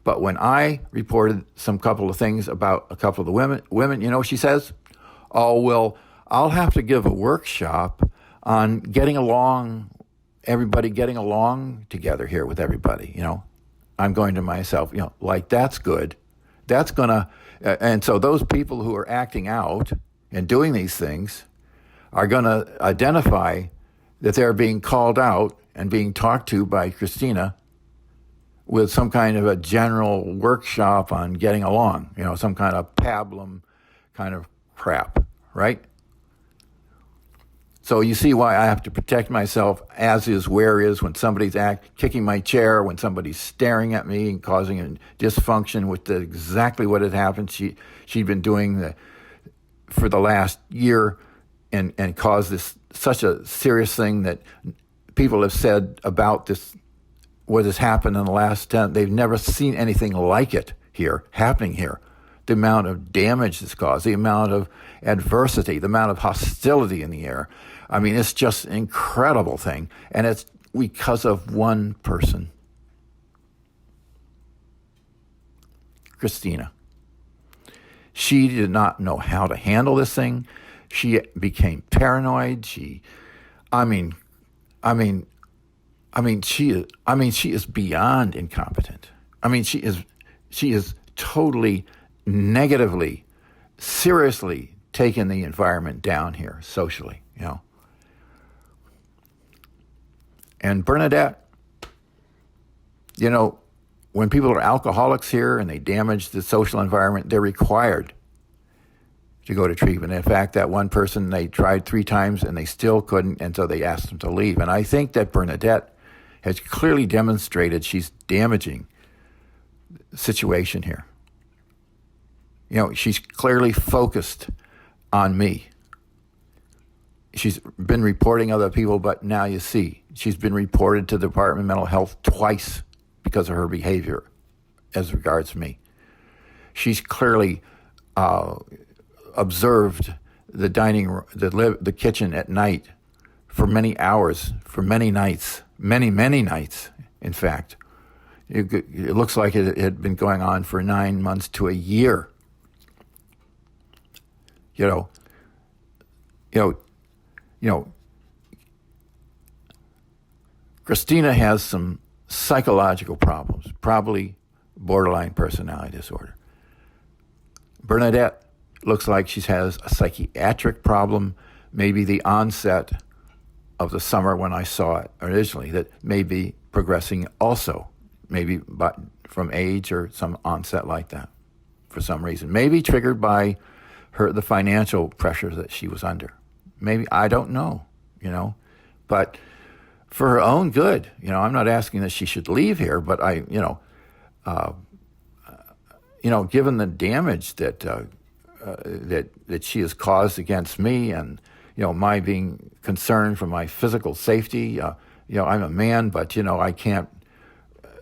But when I reported some couple of things about a couple of the women, she says, oh, well, I'll have to give a workshop on getting along, everybody getting along together here with everybody, I'm going to myself, that's good. That's going to, and so those people who are acting out and doing these things are going to identify that they're being called out and being talked to by Christina with some kind of a general workshop on getting along, some kind of pablum kind of crap, right? So you see why I have to protect myself, as is, where is, when somebody's kicking my chair, when somebody's staring at me and causing a dysfunction, with exactly what had happened. She'd been doing for the last year and caused this such a serious thing that people have said about this, what has happened in the last 10, they've never seen anything like it happening here. The amount of damage this caused, the amount of adversity, the amount of hostility in the air. I mean, it's just an incredible thing. And it's because of one person, Christina. She did not know how to handle this thing. She became paranoid. She is beyond incompetent. She is totally negatively, seriously taken the environment down here socially, And Bernadette, when people are alcoholics here and they damage the social environment, they're required to go to treatment. In fact, that one person, they tried 3 times and they still couldn't, and so they asked them to leave. And I think that Bernadette has clearly demonstrated she's damaging the situation here. She's clearly focused on me. She's been reporting other people, but now you see, she's been reported to the Department of Mental Health twice because of her behavior as regards me. She's clearly observed the dining room, the kitchen at night for many hours, for many nights, many nights, in fact. It looks like it had been going on for 9 months to a year. You know, Christina has some psychological problems, probably borderline personality disorder. Bernadette looks like she has a psychiatric problem, maybe the onset of the summer when I saw it originally, that may be progressing also, maybe from age or some onset like that for some reason. Maybe triggered by the financial pressures that she was under. Maybe, I don't know, but for her own good, I'm not asking that she should leave here, but given the damage that she has caused against me, and my being concerned for my physical safety, I'm a man, but I can't,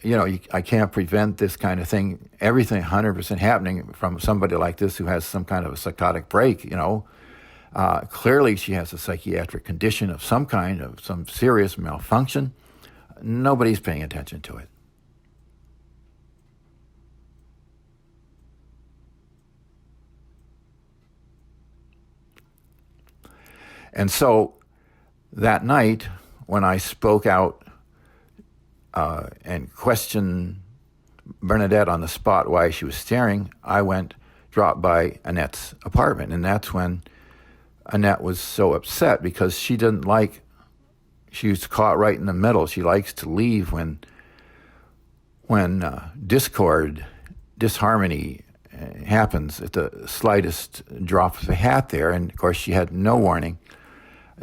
I can't prevent this kind of thing, everything 100% happening from somebody like this who has some kind of a psychotic break. Clearly she has a psychiatric condition of some kind, of some serious malfunction. Nobody's paying attention to it. And so that night, when I spoke out and questioned Bernadette on the spot why she was staring, I dropped by Annette's apartment. And that's when Annette was so upset, because she was caught right in the middle. She likes to leave when disharmony happens at the slightest drop of a hat there. And of course, she had no warning.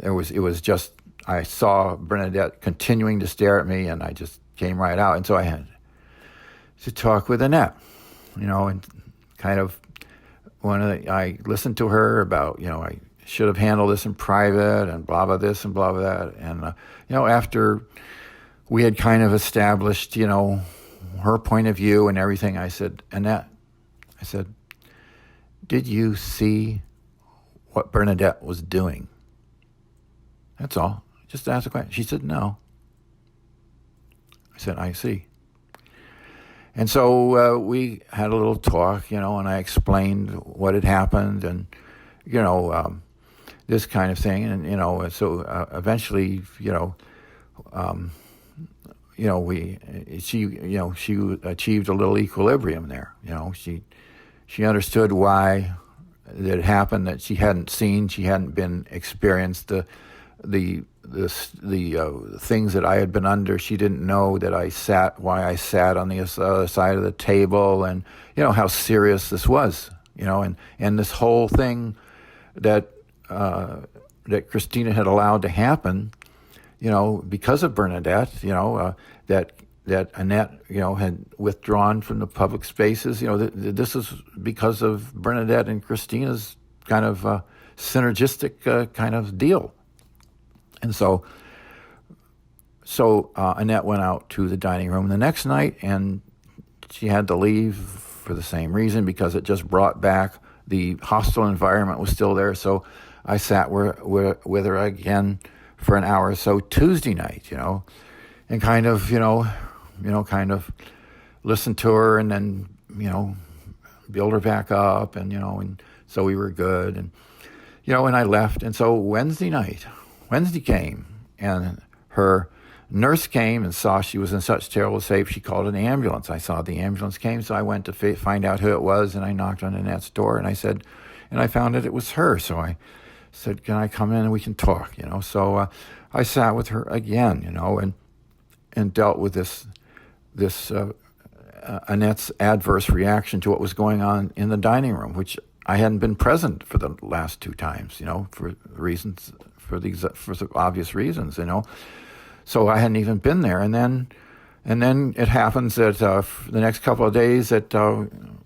It was just, I saw Bernadette continuing to stare at me, and I just came right out. And so I had to talk with Annette, and kind of I listened to her about, I should have handled this in private and blah, blah, this and blah, blah, that. And, after we had kind of established, her point of view and everything, I said, Annette, did you see what Bernadette was doing? That's all. Just ask a question. She said, no. I said, I see. And so we had a little talk, and I explained what had happened and, this kind of thing. And, so eventually, she achieved a little equilibrium there. She understood why it had happened, that she hadn't been experienced the things that I had been under. She didn't know that why I sat on the other side of the table, and how serious this was, and this whole thing that Christina had allowed to happen, because of Bernadette, that Annette, had withdrawn from the public spaces. This is because of Bernadette and Christina's kind of synergistic kind of deal. And so Annette went out to the dining room the next night, and she had to leave for the same reason, because it just brought back the hostile environment was still there. So I sat with her again for an hour or so Tuesday night, and kind of, kind of listened to her, and then, build her back up, and, and so we were good, and, and I left. And so Wednesday came, and her nurse came and saw she was in such terrible shape, she called an ambulance. I saw the ambulance came, so I went to find out who it was, and I knocked on Annette's door, and I found that it was her. So I said, can I come in and we can talk, So I sat with her again, and dealt with this Annette's adverse reaction to what was going on in the dining room, which I hadn't been present for the last two times, for reasons, for the obvious reasons, So I hadn't even been there. And then it happens that the next couple of days that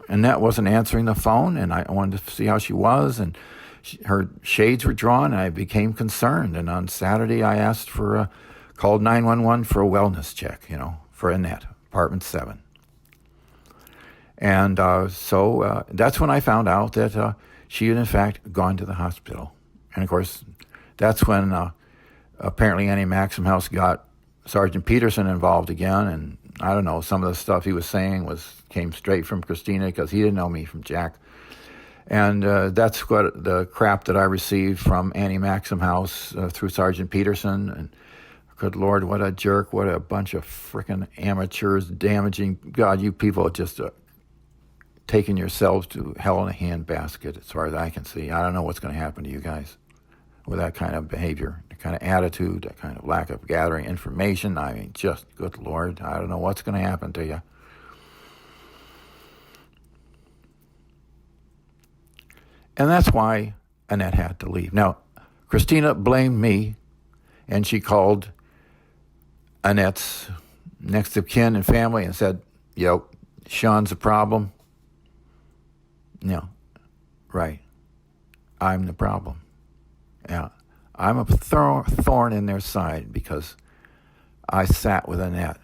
Annette wasn't answering the phone, and I wanted to see how she was, and her shades were drawn, and I became concerned. And on Saturday, I called 911 for a wellness check, for Annette, apartment 7. And so that's when I found out that she had, in fact, gone to the hospital. And, of course, that's when apparently Annie Maxim House got Sergeant Peterson involved again. And I don't know, some of the stuff he was saying came straight from Christina because he didn't know me from Jack. And that's what the crap that I received from Annie Maxim House through Sergeant Peterson. And good Lord, what a jerk, what a bunch of frickin' amateurs, damaging. God, you people are just taking yourselves to hell in a handbasket as far as I can see. I don't know what's going to happen to you guys with that kind of behavior, that kind of attitude, that kind of lack of gathering information. I mean, just good Lord, I don't know what's going to happen to you. And that's why Annette had to leave. Now, Christina blamed me, and she called Annette's next of kin and family and said, yo, Sean's a problem. No, right. I'm the problem. Yeah, I'm a thorn in their side because I sat with Annette,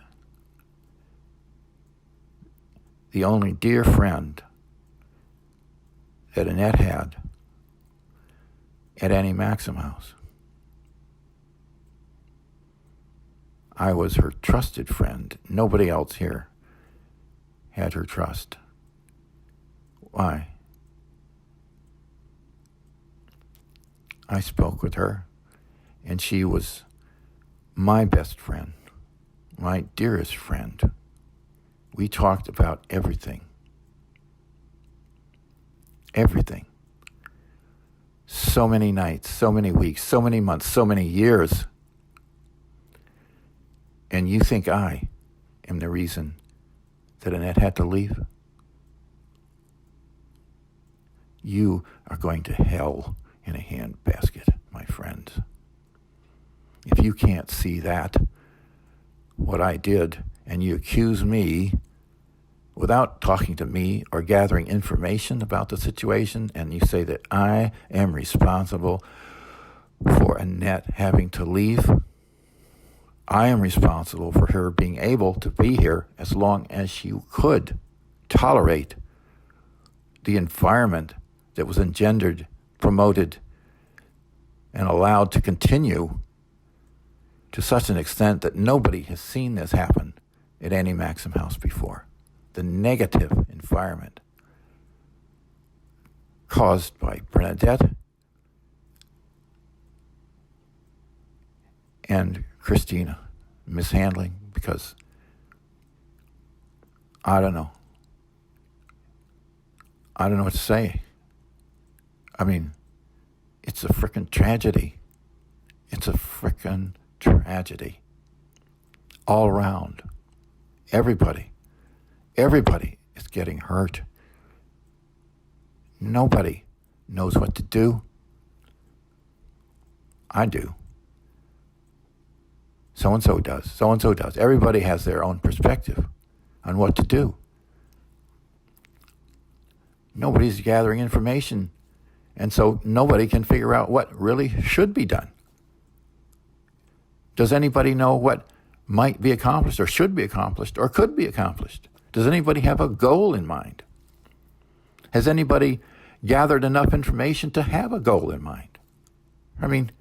the only dear friend that Annette had at Annie Maxim House. I was her trusted friend. Nobody else here had her trust. Why? I spoke with her, and she was my best friend, my dearest friend. We talked about everything. Everything. So many nights, so many weeks, so many months, so many years. And you think I am the reason that Annette had to leave? You are going to hell in a handbasket, my friends. If you can't see that, what I did, and you accuse me without talking to me or gathering information about the situation, and you say that I am responsible for Annette having to leave, I am responsible for her being able to be here as long as she could tolerate the environment that was engendered, promoted, and allowed to continue to such an extent that nobody has seen this happen at Annie Maxim House before. The negative environment caused by Bernadette and Christina mishandling, because I don't know what to say. I mean, it's a frickin' tragedy. It's a frickin' tragedy. All around. Everybody is getting hurt. Nobody knows what to do. I do. So-and-so does. So-and-so does. Everybody has their own perspective on what to do. Nobody's gathering information, and so nobody can figure out what really should be done. Does anybody know what might be accomplished or should be accomplished or could be accomplished? Does anybody have a goal in mind? Has anybody gathered enough information to have a goal in mind? I mean,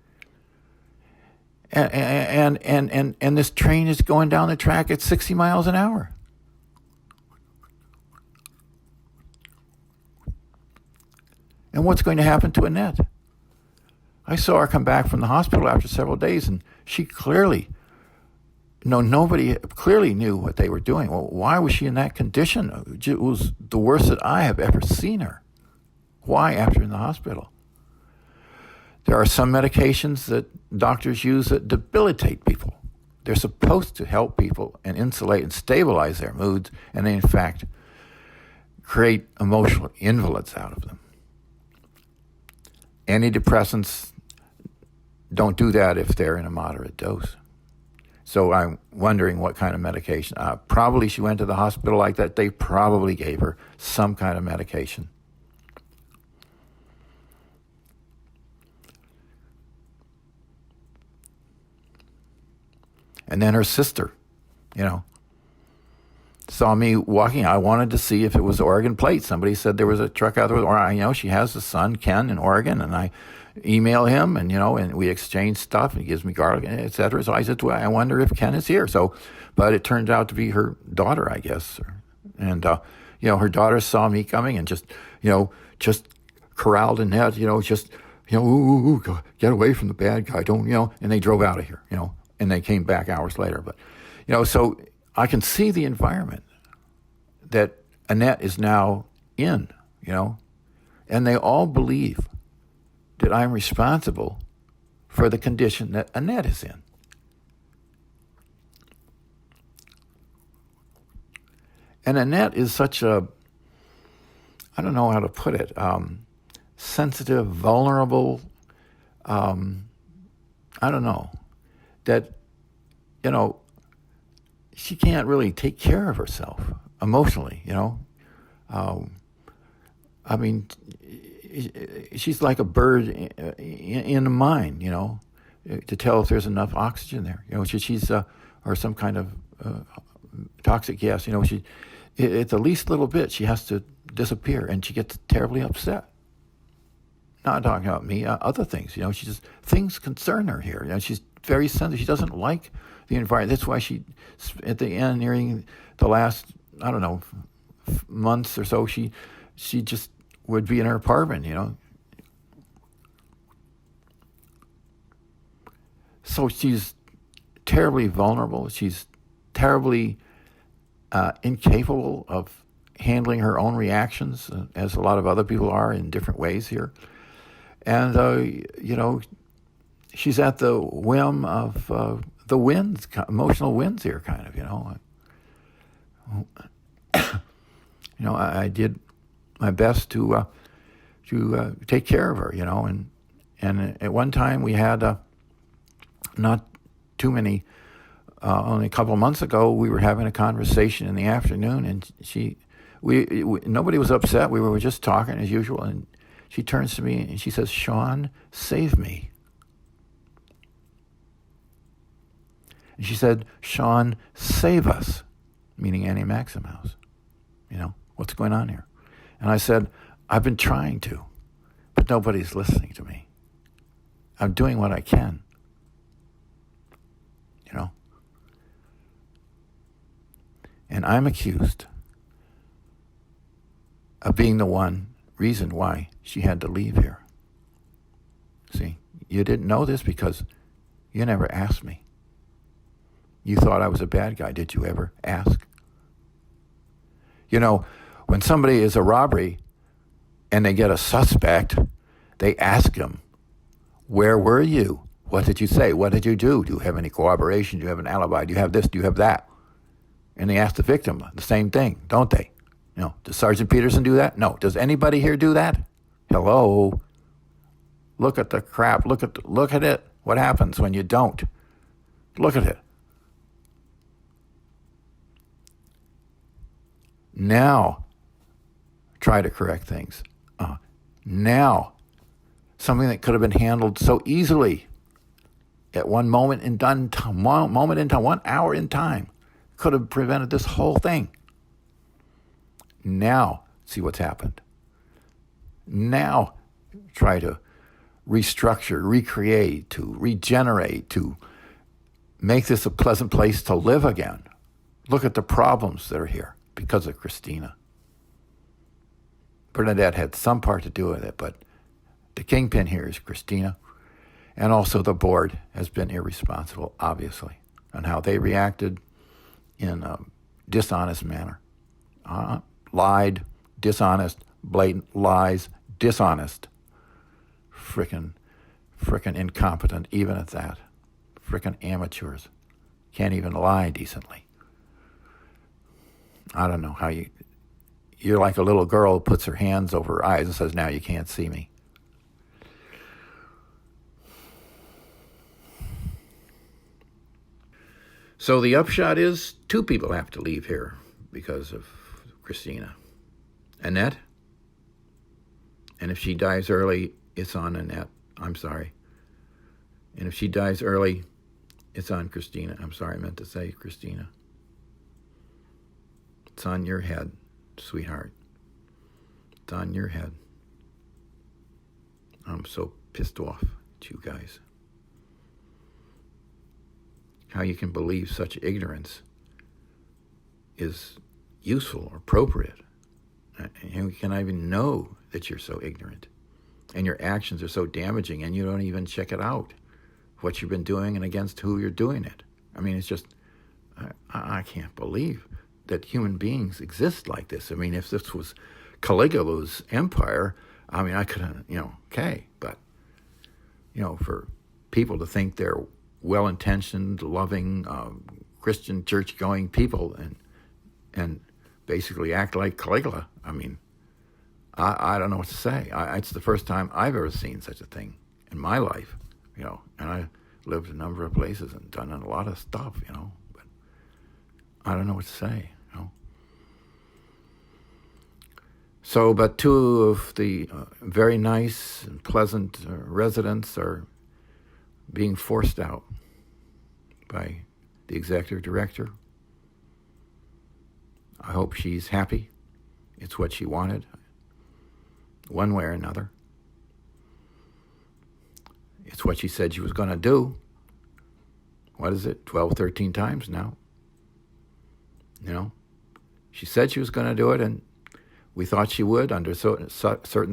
and this train is going down the track at 60 miles an hour. And what's going to happen to Annette? I saw her come back from the hospital after several days, and she nobody clearly knew what they were doing. Well, why was she in that condition? It was the worst that I have ever seen her. Why after in the hospital? There are some medications that doctors use that debilitate people. They're supposed to help people and insulate and stabilize their moods, and they, in fact, create emotional invalids out of them. Antidepressants don't do that if they're in a moderate dose. So I'm wondering what kind of medication. Probably she went to the hospital like that. They probably gave her some kind of medication. And then her sister, saw me walking. I wanted to see if it was Oregon plate. Somebody said there was a truck out there. Or, she has a son, Ken, in Oregon, and I email him, and we exchange stuff, and he gives me garlic, et cetera. So I said, well, I wonder if Ken is here. So, but it turned out to be her daughter, I guess. And, her daughter saw me coming and just corralled Annette, ooh, get away from the bad guy. Don't, and they drove out of here, and they came back hours later. But, so I can see the environment that Annette is now in, and they all believe that I'm responsible for the condition that Annette is in. And Annette is such a, I don't know how to put it, sensitive, vulnerable, I don't know, that, she can't really take care of herself emotionally, she's like a bird in a mine, to tell if there's enough oxygen there. She's or some kind of toxic gas. At the least little bit, she has to disappear, and she gets terribly upset. Not talking about me, other things. She just things concern her here. She's very sensitive. She doesn't like the environment. That's why she, at the end, nearing the last, I don't know, months or so, she just would be in her apartment, So she's terribly vulnerable. She's terribly incapable of handling her own reactions, as a lot of other people are in different ways here. And, she's at the whim of the winds, emotional winds here, kind of, I did my best to take care of her, and at one time we had not too many, only a couple of months ago, we were having a conversation in the afternoon, and we nobody was upset. We were just talking as usual, and she turns to me and she says, "Sean, save me." And she said, "Sean, save us," meaning Annie Maximhouse. What's going on here? And I said, "I've been trying to, but nobody's listening to me. I'm doing what I can." And I'm accused of being the reason why she had to leave here. See, you didn't know this because you never asked me. You thought I was a bad guy. Did you ever ask? When somebody is a robbery and they get a suspect, they ask him, "Where were you? What did you say? What did you do? Do you have any corroboration? Do you have an alibi? Do you have this? Do you have that?" And they ask the victim the same thing, don't they? Does Sergeant Peterson do that? No. Does anybody here do that? Hello? Look at the crap. Look at it. What happens when you don't? Look at it. Now, try to correct things. Now, something that could have been handled so easily at one moment in time, 1 hour in time, could have prevented this whole thing. Now, see what's happened. Now, try to restructure, recreate, to regenerate, to make this a pleasant place to live again. Look at the problems that are here because of Christina. Bernadette had some part to do with it, but the kingpin here is Christina. And also the board has been irresponsible, obviously, on how they reacted in a dishonest manner. Lied, dishonest, blatant lies, dishonest. Frickin' incompetent, even at that. Frickin' amateurs. Can't even lie decently. I don't know how you're like a little girl who puts her hands over her eyes and says, "Now you can't see me." So the upshot is 2 people have to leave here because of Christina. Annette, and if she dies early, it's on Annette. I'm sorry. And if she dies early, it's on Christina. I'm sorry, I meant to say Christina. It's on your head, sweetheart. It's on your head. I'm so pissed off at you guys. How you can believe such ignorance is useful or appropriate. And can I even know that you're so ignorant? And your actions are so damaging, and you don't even check it out, what you've been doing and against who you're doing it. I mean, it's just, I can't believe that human beings exist like this. I mean, if this was Caligula's empire, I mean, I could have, okay, but, for people to think they're well-intentioned, loving, Christian church-going people and basically act like Caligula, I mean, I don't know what to say. It's the first time I've ever seen such a thing in my life, and I lived a number of places and done a lot of stuff, but I don't know what to say, So, but two of the very nice and pleasant residents are being forced out by the executive director. I hope she's happy. It's what she wanted, one way or another. It's what she said she was going to do. What is it, 12, 13 times now? She said she was going to do it, and we thought she would under certain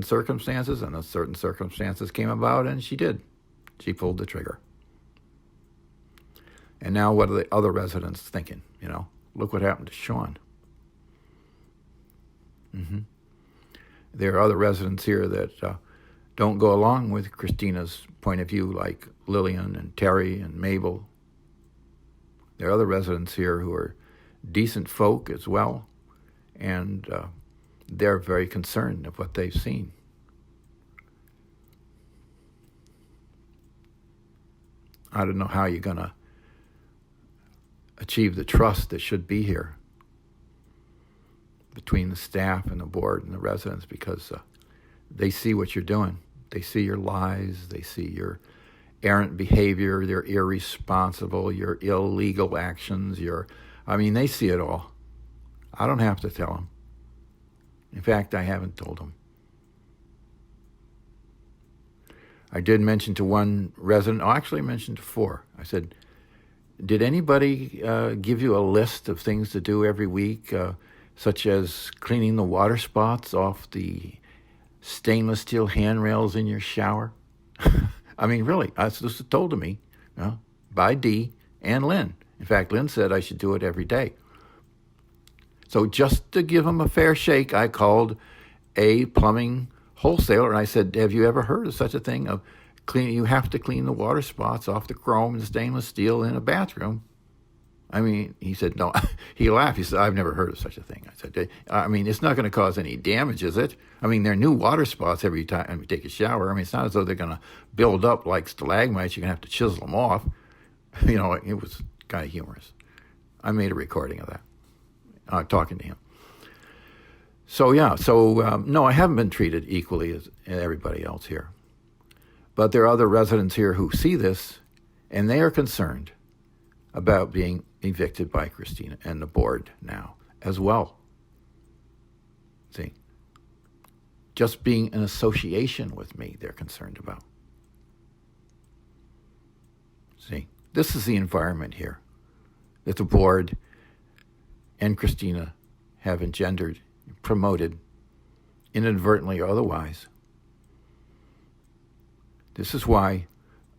circumstances, and those certain circumstances came about, and she did. She pulled the trigger. And now what are the other residents thinking? Look what happened to Sean. There are other residents here that don't go along with Christina's point of view, like Lillian and Terry and Mabel. There are other residents here who are decent folk as well, and they're very concerned of what they've seen. I don't know how you're going to achieve the trust that should be here between the staff and the board and the residents, because they see what you're doing. They see your lies. They see your errant behavior, your irresponsible, your illegal actions. They see it all. I don't have to tell them. In fact, I haven't told them. I did mention to one resident, actually I mentioned to four. I said, did anybody give you a list of things to do every week, such as cleaning the water spots off the stainless steel handrails in your shower? Really, this was told to me by Dee and Lynn. In fact, Lynn said I should do it every day. So just to give them a fair shake, I called a plumbing wholesaler, and I said, have you ever heard of such a thing of you have to clean the water spots off the chrome and stainless steel in a bathroom? He said, no. He laughed. He said, I've never heard of such a thing. I said, it's not going to cause any damage, is it? They're new water spots every time you take a shower. It's not as though they're going to build up like stalagmites. You're going to have to chisel them off. It was kind of humorous. I made a recording of that, talking to him. So, no, I haven't been treated equally as everybody else here. But there are other residents here who see this, and they are concerned about being evicted by Christina and the board now as well. See? Just being in association with me, they're concerned about. See? This is the environment here that the board and Christina have engendered, promoted, inadvertently or otherwise. This is why,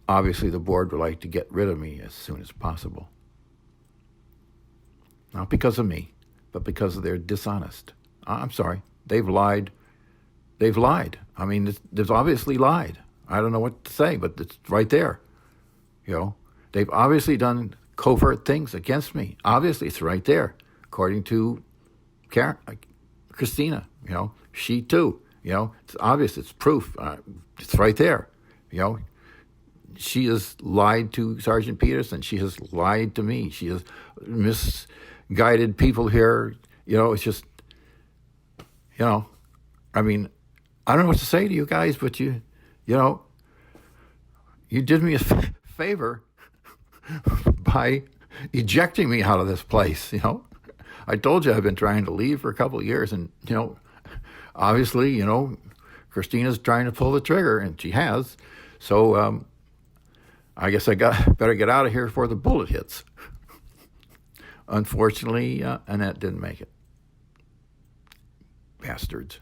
obviously, the board would like to get rid of me as soon as possible. Not because of me, but because they're dishonest. I'm sorry. They've lied. They've lied. They've obviously lied. I don't know what to say, but it's right there. They've obviously done covert things against me. Obviously, it's right there. According to Christina, she too, it's obvious, it's proof, it's right there, She has lied to Sergeant Peterson. She has lied to me. She has misguided people here. It's just, I don't know what to say to you guys, but you did me a favor by ejecting me out of this place, I told you I've been trying to leave for a couple of years, and obviously, Christina's trying to pull the trigger, and she has. So I guess I better get out of here before the bullet hits. Unfortunately, Annette didn't make it. Bastards.